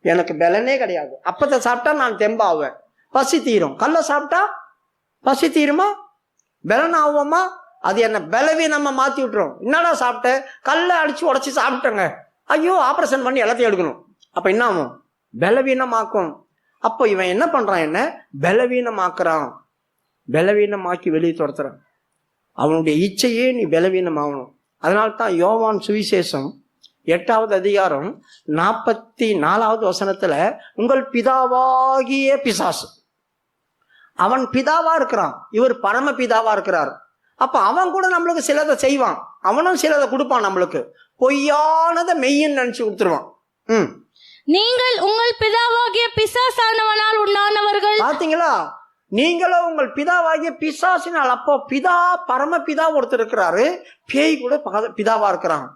[SPEAKER 1] எனக்கு பலனே கிடையாது. அப்பத்தை சாப்பிட்டா நான் தெம்பாவேன், பசி தீரும். கல்லை சாப்பிட்டா பசி தீருமா, பலன் ஆகுமா? அது என்ன பலவீனமா மாத்தி விட்டுரும். என்னடா சாப்பிட்ட? கல்லை அடிச்சு உடச்சி சாப்பிட்டேங்க, ஐயோ ஆபரேஷன் பண்ணி எல்லாத்தையும் எடுக்கணும். அப்ப என்ன ஆகும்? பலவீனமாக்கும். அப்போ இவன் என்ன பண்றான்? என்ன பலவீனமாக்குறான், பலவீனமாக்கி வெளியே துரத்துறான். அவனுடைய இச்சையே நீ பலவீனமாகணும். அதனால்தான் யோவான் சுவிசேஷம் 8வது அதிகாரம் 44வது வசனத்துல, உங்கள் பிதாவாகிய பிசாசு, அவன் பிதாவா இருக்கிறான், இவர் பரம பிதாவா இருக்கிறார். அப்ப அவன் கூட நம்மளுக்கு சிலதை செய்வான், அவனும் சிலதை கொடுப்பான் நம்மளுக்கு. பொய்யானதை மெய்யன்னு நினைச்சு கொடுத்துருவான்.
[SPEAKER 2] நீங்கள் உங்கள் பிதாவாகிய பிசாசானவனால் உண்டானவர்கள்.
[SPEAKER 1] பாத்தீங்களா, நீங்களும் உங்கள் பிதாவாகிய பிசாசினால். அப்போ பிதா, பரம பிதா ஒருத்தர் இருக்கிறாரு, பேய் கூட பிதாவா இருக்கிறான்.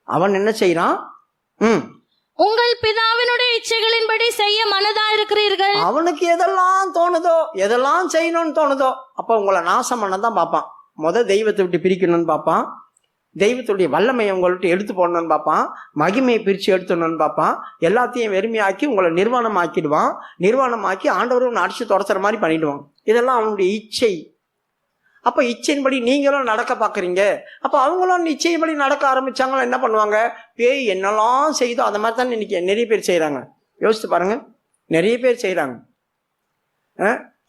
[SPEAKER 1] அவன் என்ன செய்யறான்?
[SPEAKER 2] உங்கள் பிதாவினுடைய இச்சைகளின்படி செய்ய மனதா இருக்கிறீர்கள்.
[SPEAKER 1] அவனுக்கு எதெல்லாம் தோணுதோ, எதெல்லாம் செய்யணும்னு தோணுதோ, அப்ப உங்களை நாசம் பண்ணதான் பார்ப்பான். தெய்வத்தை விட்டு பிரிக்கணும்னு பார்ப்பான், தெய்வத்துடைய வல்லமையை உங்கள்கிட்ட எடுத்து போடணும்னு பார்ப்பான், மகிமையை பிரித்து எடுத்துடணும்னு பார்ப்பான், எல்லாத்தையும் வெறுமையாக்கி உங்களை நிர்வாணம் ஆக்கிடுவான். நிர்வாணம் ஆக்கி ஆண்டவரும் அடிச்சு தொடச்சுற மாதிரி பண்ணிடுவான். இதெல்லாம் அவனுடைய இச்சை. அப்ப இச்சையின்படி நீங்களும் நடக்க பாக்குறீங்க. அப்ப அவங்களும் இச்சையின்படி நடக்க ஆரம்பிச்சாங்களா என்ன பண்ணுவாங்க? பேய் என்னெல்லாம் செய்தோ அந்த மாதிரி தான் இன்னைக்கு நிறைய பேர் செய்யறாங்க. யோசித்து பாருங்க, நிறைய பேர் செய்யறாங்க.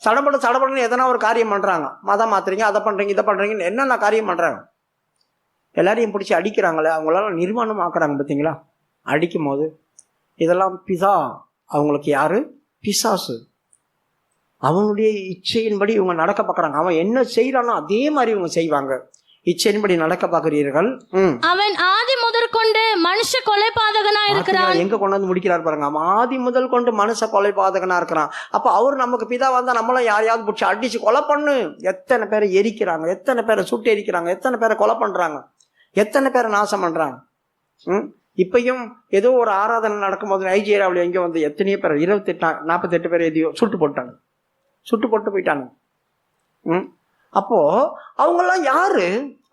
[SPEAKER 1] சடப்படன்னு எதனா ஒரு காரியம் பண்றாங்க, மதம் மாத்துறீங்க, அதை பண்றீங்க, இதை பண்றீங்கன்னு என்னென்ன காரியம் பண்றாங்க. எல்லாரையும் பிடிச்சி அடிக்கிறாங்களே, அவங்களால நிர்வாணம் ஆக்குறாங்க. பார்த்தீங்களா? அடிக்கும் போது இதெல்லாம் பிதா, அவங்களுக்கு யாரு? பிசாசு. அவனுடைய இச்சையின்படி இவங்க நடக்க பார்க்கறாங்க. அவன் என்ன செய்யறானோ அதே மாதிரி இவங்க செய்வாங்க. இச்சையின்படி நடக்க பார்க்கிறீர்கள்.
[SPEAKER 2] அவன் ஆதி முதற்கொண்டு மனுஷ கொலைபாதகனா இருக்கிறான்.
[SPEAKER 1] எங்க கொண்டு வந்து முடிக்கிறார் பாருங்க. அவன் ஆதி முதல் கொண்டு மனுஷ கொலைபாதகனா இருக்கிறான். அப்ப அவர் நமக்கு பிதா வந்தா நம்மளும் யாரையாவது பிடிச்சி அடிச்சு கொலை பண்ணு. எத்தனை பேரை எரிக்கிறாங்க, எத்தனை பேரை சுட்டு எரிக்கிறாங்க, எத்தனை பேரை கொலை பண்றாங்க, எத்தனை பேரை நாசம் பண்றாங்க. இப்பயும் ஏதோ ஒரு ஆராதனை நடக்கும்போது நைஜீரியாவில் எங்கேயோ வந்து எத்தனையோ பேர் 48 பேர் எதையோ சுட்டு போட்டு போயிட்டாங்க. அப்போ அவங்கெல்லாம் யாரு?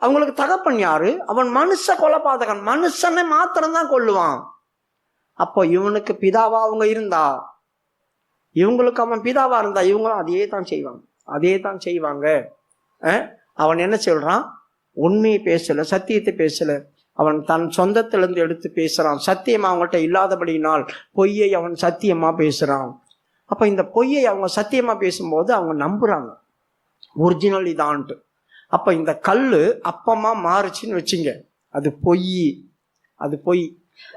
[SPEAKER 1] அவங்களுக்கு தகப்பன் யாரு? அவன் மனுஷ கொலைபாதகன். மனுஷனை மாத்திரம்தான் கொல்லுவான். அப்போ இவனுக்கு பிதாவா அவங்க இருந்தா, இவங்களுக்கு அவன் பிதாவா இருந்தா, இவங்களும் அதே தான் செய்வாங்க. அவன் என்ன சொல்றான்? உண்மையை பேசல, சத்தியத்தை பேசல. அவன் தன் சொந்தத்திலிருந்து எடுத்து பேசுறான். சத்தியம் அவங்கள்ட்ட இல்லாதபடினால் பொய்யை அவன் சத்தியமா பேசுறான். அப்ப இந்த பொய்யை அவங்க சத்தியமா பேசும்போது அவங்க நம்புறாங்க, ஒரிஜினல் இதான்ட்டு. அப்ப இந்த கல்லு அப்பமா மாறுச்சுன்னு வச்சுங்க, அது பொய்.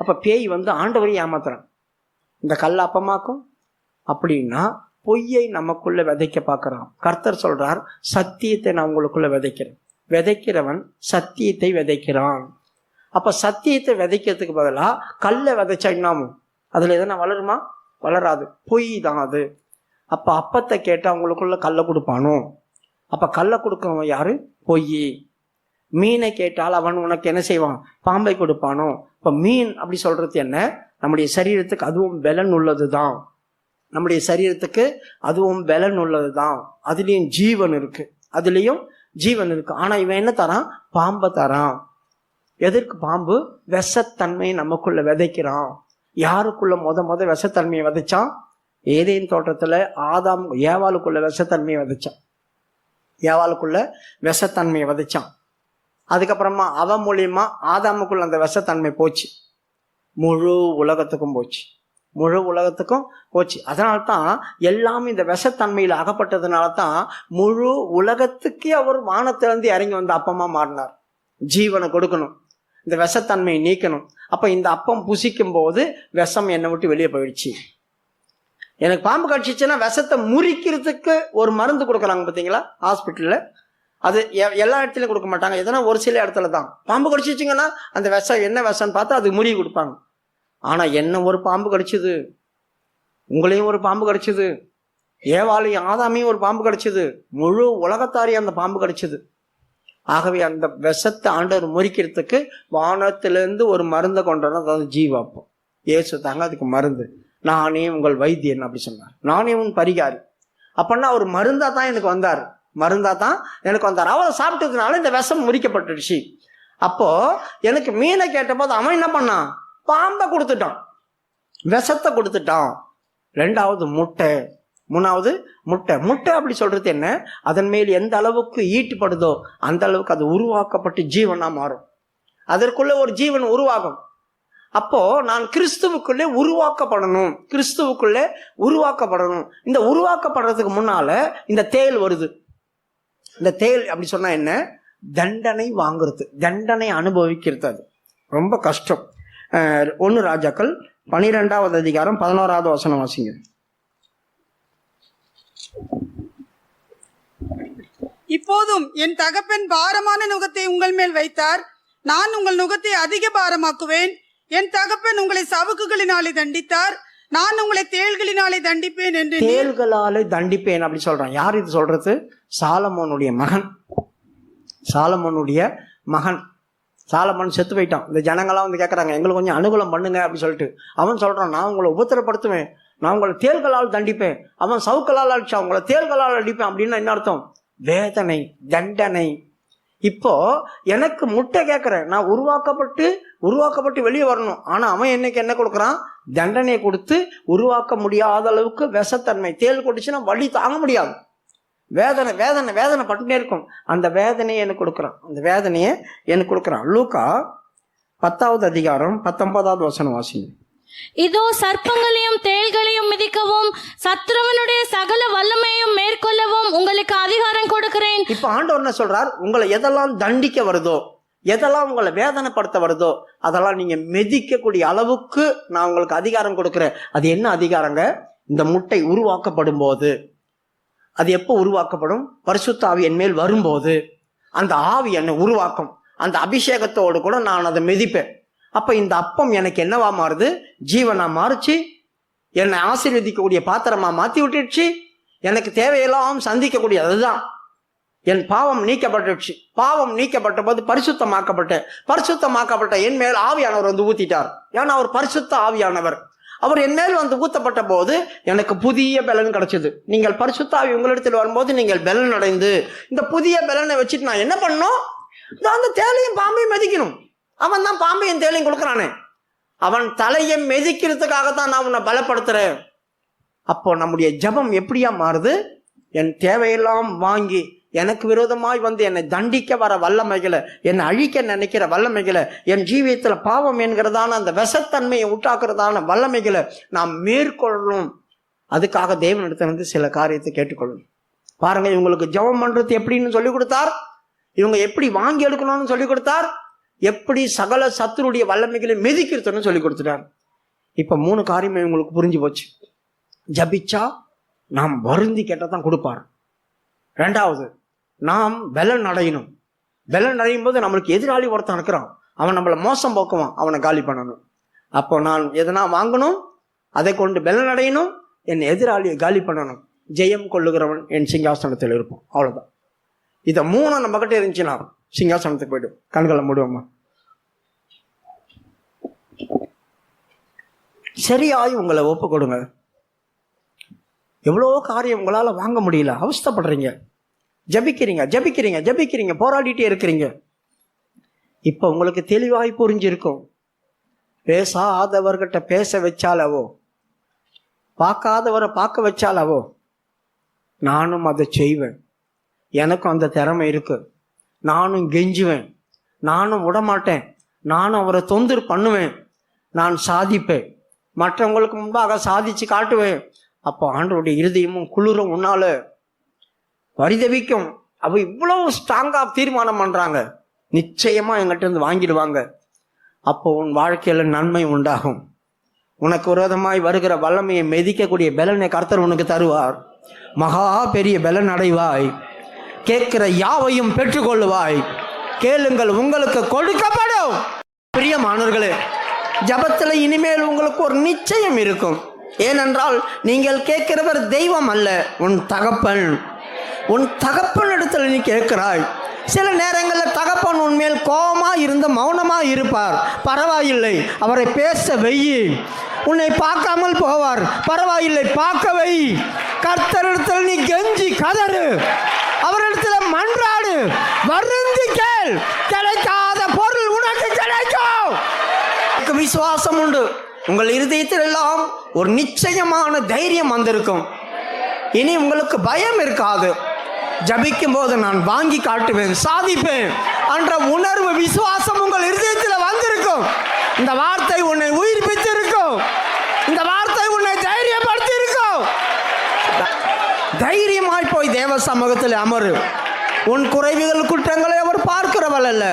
[SPEAKER 1] அப்ப பேய் வந்து ஆண்டவரையும் ஏமாத்துறான். இந்த கல் அப்பமாக்கும் அப்படின்னா பொய்யை நமக்குள்ள விதைக்க பார்க்கறான். கர்த்தர் சொல்றார், சத்தியத்தை நான் உங்களுக்குள்ள விதைக்கிறேன். விதைக்கிறவன் சத்தியத்தை விதைக்கிறான். அப்ப சத்தியத்தை விதைக்கிறதுக்கு பதிலா கல்லை விதைச்சா என்னாகும்? அதுல எதனா வளருமா? வளராது. பொய் தான் அது. அப்ப அப்பத்தை கேட்டு அவங்களுக்குள்ள கல்லை கொடுப்பானோ? அப்ப கல்லை கொடுக்கவன் யாரு? பொய். மீனை கேட்டால் அவன் உனக்கு என்ன செய்வான்? பாம்பை கொடுப்பானோ? இப்ப மீன் அப்படி சொல்றது என்ன? நம்முடைய சரீரத்துக்கு அதுவும் பலன் உள்ளதுதான். நம்முடைய சரீரத்துக்கு அதுவும் பலன் உள்ளதுதான். அதுலயும் ஜீவன் இருக்கு. ஆனா இவன் என்ன தரான்? பாம்பை தரான். எதற்கு பாம்பு? விஷத்தன்மை நமக்குள்ள விதைக்கிறான். யாருக்குள்ள முத விஷத்தன்மையை விதைச்சான்? ஏதேன் தோட்டத்துல ஏவாளுக்குள்ள விஷத்தன்மையை விதைச்சான். அதுக்கப்புறமா அவன் மூலியமா ஆதாமுக்குள்ள அந்த விஷத்தன்மை போச்சு, முழு உலகத்துக்கும் போச்சு. அதனால்தான் எல்லாமே இந்த விஷத்தன்மையில அகப்பட்டதுனாலதான் முழு உலகத்துக்கே அவர் வானத்திலிருந்து இறங்கி வந்து அப்பமா மாறினார். ஜீவனை கொடுக்கணும், இந்த விஷத்தன்மையை நீக்கணும். அப்ப இந்த அப்பம் புசிக்கும் போது விஷம் என்னை விட்டு வெளியே போயிடுச்சு. எனக்கு பாம்பு கடிச்சிச்சுன்னா விஷத்தை முறிக்கிறதுக்கு ஒரு மருந்து கொடுக்குறாங்க பார்த்தீங்களா ஹாஸ்பிட்டல்ல. அது எல்லா இடத்துலையும் கொடுக்க மாட்டாங்க, எதனா ஒரு சில இடத்துல தான். பாம்பு கடிச்சிச்சிங்கன்னா அந்த விஷம் என்ன விஷம்னு பார்த்து அது முறிய கொடுப்பாங்க. ஆனா என்ன ஒரு பாம்பு கடிச்சது, உங்களையும் ஒரு பாம்பு கடிச்சது, ஏவாளையும் ஆதாமையும் ஒரு பாம்பு கடிச்சது, முழு உலகத்தாரையும் அந்த பாம்பு கடிச்சது. ஆகவே அந்த விஷத்தை ஆண்டவர் முறிக்கிறதுக்கு வானத்திலிருந்து ஒரு மருந்தை கொண்டாட, அதாவது ஜீவாப்பம். இயேசு தாங்க அதுக்கு மருந்து. நானே உங்கள் வைத்தியன் அப்படி சொன்னார். நானே உன் பரிகாரி. அப்படின்னா அவர் மருந்தா தான் எனக்கு வந்தார். அவரை சாப்பிட்டதுனால இந்த விஷம் முறிக்கப்பட்டுடுச்சு. அப்போ எனக்கு மீனை கேட்ட போது அவன் என்ன பண்ணான்? பாம்பை கொடுத்துட்டான், விஷத்தை கொடுத்துட்டான். ரெண்டாவது முட்டை, மூணாவது முட்டை அப்படி சொல்றது என்ன? அதன் மேல் எந்த அளவுக்கு ஈட்டுப்படுதோ அந்த அளவுக்கு அது உருவாக்கப்பட்டு ஜீவனா மாறும். அதற்குள்ள ஒரு ஜீவன் உருவாகும். அப்போ நான் கிறிஸ்துவுக்குள்ளே உருவாக்கப்படணும். இந்த உருவாக்கப்படுறதுக்கு முன்னால இந்த தேள் வருது. இந்த தேள் அப்படி சொன்னா என்ன? தண்டனை வாங்குறது, தண்டனை அனுபவிக்கிறது. அது ரொம்ப கஷ்டம். 1 ராஜாக்கள் 12வது அதிகாரம் 11வது வசனம் வாசிங்க.
[SPEAKER 3] இப்போதும் என் தகப்பன் பாரமான நுகத்தை உங்கள் மேல் வைத்தார். நான் உங்கள் நுகத்தை அதிக பாரமாக்குவேன். என் தகப்பன் உங்களை சவுக்குகளினாலே தண்டித்தார். நான் உங்களை தேள்களினாலே தண்டிப்பேன் என்று
[SPEAKER 1] தேள்களாலே தண்டிப்பேன் அப்படி சொல்றான். யார் இது சொல்றது? சாலமோனுடைய மகன். சாலமோனுடைய மகன். சாலமோன் செத்து போயிட்டான். இந்த ஜனங்களாம் வந்து கேட்கறாங்க, எங்களுக்கு கொஞ்சம் அனுகூலம் பண்ணுங்க அப்படின்னு சொல்லிட்டு. அவன் சொல்றான், நான் உங்களை உபத்திரப்படுத்துவேன், நான் உங்களை தேள்களால் தண்டிப்பேன். அவன் சவுக்களால் அடிச்சா, உங்களை தேள்களால் அடிப்பேன் அப்படின்னா என்ன அர்த்தம்? வேதனை, தண்டனை. இப்போ எனக்கு முட்டை கேட்கிறேன், நான் உருவாக்கப்பட்டு வெளியே வரணும். ஆனா அவன் என்னைக்கு என்ன கொடுக்குறான்? தண்டனை கொடுத்து உருவாக்க முடியாத அளவுக்கு விஷத்தன்மை. தேள் கொடுச்சுன்னா வலி தாங்க முடியாது. வேதனை வேதனை வேதனை பட்டுனே இருக்கும். அந்த வேதனையை எனக்கு கொடுக்குறான். அந்த வேதனையை எனக்கு கொடுக்குறான். லூக்கா 10வது அதிகாரம் 19வது வசனம் வாசிங்க.
[SPEAKER 2] இதோ சர்ப்பங்களையும் தேள்களையும் மிதிக்கவும் சத்துருவனுடைய சகல வல்லமையும் மேற்கொள்ளவும் உங்களுக்கு அதிகாரம் கொடுக்கிறேன்.
[SPEAKER 1] இப்ப ஆண்டவர் என்ன சொல்றார்? உங்களை எதெல்லாம் தண்டிக்க வருதோ, எதெல்லாம் உங்களை வேதனைப்படுத்த வருதோ, அதெல்லாம் நீங்க மிதிக்கக்கூடிய அளவுக்கு நான் உங்களுக்கு அதிகாரம் கொடுக்கிறேன். அது என்ன அதிகாரங்க? இந்த முட்டை உருவாக்கப்படும் போது, அது எப்போ உருவாக்கப்படும்? பரிசுத்த ஆவி என் மேல் வரும்போது அந்த ஆவி என்னை உருவாக்கும். அந்த அபிஷேகத்தோடு கூட நான் அதை மிதிப்பேன். அப்ப இந்த அப்பம் எனக்கு என்னவா மாறுது? ஜீவனா மாறுச்சு. என்னை ஆசீர்வதிக்கக்கூடிய பாத்திரமா மாத்தி விட்டுடுச்சு. எனக்கு தேவையெல்லாம் சந்திக்கக்கூடிய, அதுதான் என் பாவம் நீக்கப்பட்டுச்சு. பாவம் நீக்கப்பட்ட போது பரிசுத்தமாக்கப்பட்ட என் மேல் ஆவியானவர் வந்து ஊத்திட்டார். ஏன்னா அவர் பரிசுத்த ஆவியானவர். அவர் என் மேல் வந்து ஊத்தப்பட்ட போது எனக்கு புதிய பலன் கிடைச்சது. நீங்கள் பரிசுத்த ஆவி உங்களிடத்தில் வரும்போது நீங்கள் பலன் அடைந்து, இந்த புதிய பலனை வச்சுட்டு நான் என்ன பண்ணணும்? அந்த தேலையும் பாம்பையும் மிதிக்கணும். அவன் தான் பாம்பையும் தேலையும் கொடுக்குறானே, அவன் தலையை மிதிக்கிறதுக்காகத்தான் நான் உன்னை பலப்படுத்துறேன். அப்போ நம்முடைய ஜெபம் எப்படியா மாறுது? என் தேவையெல்லாம் வாங்கி எனக்கு விரோதமாய் வந்து என்னை தண்டிக்க வர வல்லமைகளை, என்னை அழிக்க நினைக்கிற வல்லமைகளை, என் ஜீவியத்துல பாவம் என்கிறதான அந்த விஷத்தன்மையை உண்டாக்குறதான வல்லமைகளை நாம் மேற்கொள்ளணும். அதுக்காக தேவனிடத்திலிருந்து சில காரியத்தை கேட்டுக்கொள்ளணும். பாருங்க, இவங்களுக்கு ஜெபம் பண்றது எப்படின்னு சொல்லி கொடுத்தார். இவங்க எப்படி வாங்கி எடுக்கணும்னு சொல்லி கொடுத்தார். எப்படி சகல சத்துருடைய வல்லமைகளை மிதிக்கிறதுன்னு சொல்லி கொடுத்துட்டார். இப்ப 3 காரியமே இவங்களுக்கு புரிஞ்சு போச்சு. ஜபிச்சா நாம் வருந்தி கேட்டதான் கொடுப்பார். 2வது, நாம் பலன் அடையணும். பலன் அடையும் போது நம்மளுக்கு எதிராளி ஒருத்தன் இருக்கிறான், அவன் நம்மளை மோசம் போக்குவான், அவனை காலி பண்ணணும். அப்போ நான் எதனா வாங்கணும், அதை கொண்டு பலன் அடையணும், என் எதிராளியை காலி பண்ணணும். ஜெயம் கொள்ளுகிறவன் என் சிங்காசனத்தில் இருப்பான். அவ்வளவுதான். இதை 3 நம்ம கிட்ட இருந்துச்சுன்னா சிங்காசனத்துக்கு போய்டும். கண்களை மூடுவோமா? சரியாய் உங்களை ஒப்பு கொடுங்க. எவ்வளோ காரியம் உங்களால வாங்க முடியல, அவஸ்தப்படுறீங்க, ஜபிக்கிறீங்க, போராடிட்டே இருக்கிறீங்க. இப்ப உங்களுக்கு தெளிவாய் புரிஞ்சிருக்கும். பேசாதவர்கிட்ட பேச வச்சாலவோ, பார்க்காதவரை பார்க்க வச்சாலவோ, நானும் அதை செய்வேன். எனக்கும் அந்த திறமை இருக்கு. நானும் கெஞ்சுவேன், நானும் விடமாட்டேன், நானும் அவரை தொந்தர் பண்ணுவேன், நான் சாதிப்பேன், மற்றவங்களுக்கு முன்பாக சாதிச்சு காட்டுவேன். அப்போ ஆண்டவருடைய இருதயமும் குளிரும் உன்னால பரிதவிக்கும். அவ இவ்வளவு ஸ்ட்ராங்கா தீர்மானம் பண்றாங்க, நிச்சயமா எங்கிட்ட இருந்து வாங்கிடுவாங்க. அப்போ உன் வாழ்க்கையில நன்மை உண்டாகும். உனக்கு விரோதமாய் வருகிற வல்லமையை மிதிக்கக்கூடிய பலனை கர்த்தர் உனக்கு தருவார். மகா பெரிய பலன் அடைவாய். கேட்கிற யாவையும் பெற்றுக்கொள்ளுவாய். கேளுங்கள், உங்களுக்கு கொடுக்கப்படும். பிரியமானவர்களே, ஜபத்துல இனிமேல் உங்களுக்கு ஒரு நிச்சயம் இருக்கும். ஏனென்றால் நீங்கள் கேட்கிறவர் தெய்வம் அல்ல, உன் தகப்பன். உன் தகப்பன் இடத்துல நீ கேட்கிறாய். சில நேரங்களில் தகப்பன் உன்மேல் கோபமா இருந்து மௌனமா இருப்பார். பரவாயில்லை, அவரை பேச வெயி. உன்னை பார்க்காமல் போவார், பரவாயில்லை, பார்க்க வை. கர்த்தரிடத்தில் நீ கெஞ்சி கதறு, அவரிடத்துல மன்றாடு, வருந்தி கேள். கிடைக்காத பொருள் உனக்கு கிடைக்கும். விசுவாசம் உண்டு. உங்கள் இருதயத்தில் எல்லாம் ஒரு நிச்சயமான தைரியம் வந்திருக்கும். இனி உங்களுக்கு பயம் இருக்காது. ஜபிக்கும் போது நான் வாங்கி காட்டுவேன், சாதிப்பேன் என்ற உணர்வு, விசுவாசம் உங்கள் இருதயத்தில் வந்திருக்கும். இந்த வார்த்தை உன்னை உயிர்ப்பித்திருக்கும். இந்த வார்த்தை உன்னை தைரியப்படுத்தி இருக்கும். தைரியமாய் போய் தேவ சமூகத்தில் அமரு. உன் குறைவுகள் குற்றங்களை அவர் பார்க்கிறவள் அல்ல.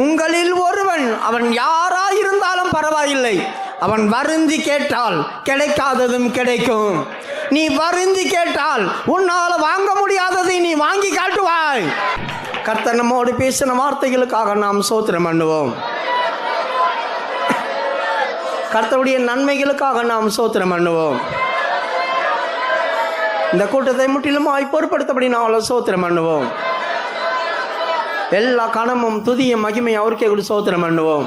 [SPEAKER 1] உங்களில் ஒருவன், அவன் யாரா இருந்தாலும் பரவாயில்லை, அவன் வருந்தி கேட்டால் கிடைக்காததும் கிடைக்கும். நீ வருந்தி கேட்டால் உன்னால் வாங்க முடியாததை நீ வாங்கி காட்டுவாய். கர்த்தர் நம்மோடு பேசின வார்த்தைகளுக்காக நாம் ஸ்தோத்திரம் பண்ணுவோம். கர்த்தருடைய நன்மைகளுக்காக நாம் ஸ்தோத்திரம் பண்ணுவோம். இந்த கூட்டத்தை முற்றிலுமாய் பொறுப்படுத்தபடி நாம் ஸ்தோத்திரம் பண்ணுவோம். எல்லா கணமும் துதியும் மகிமையும் அவருக்கே கூட ஸ்தோத்திரம் பண்ணுவோம்.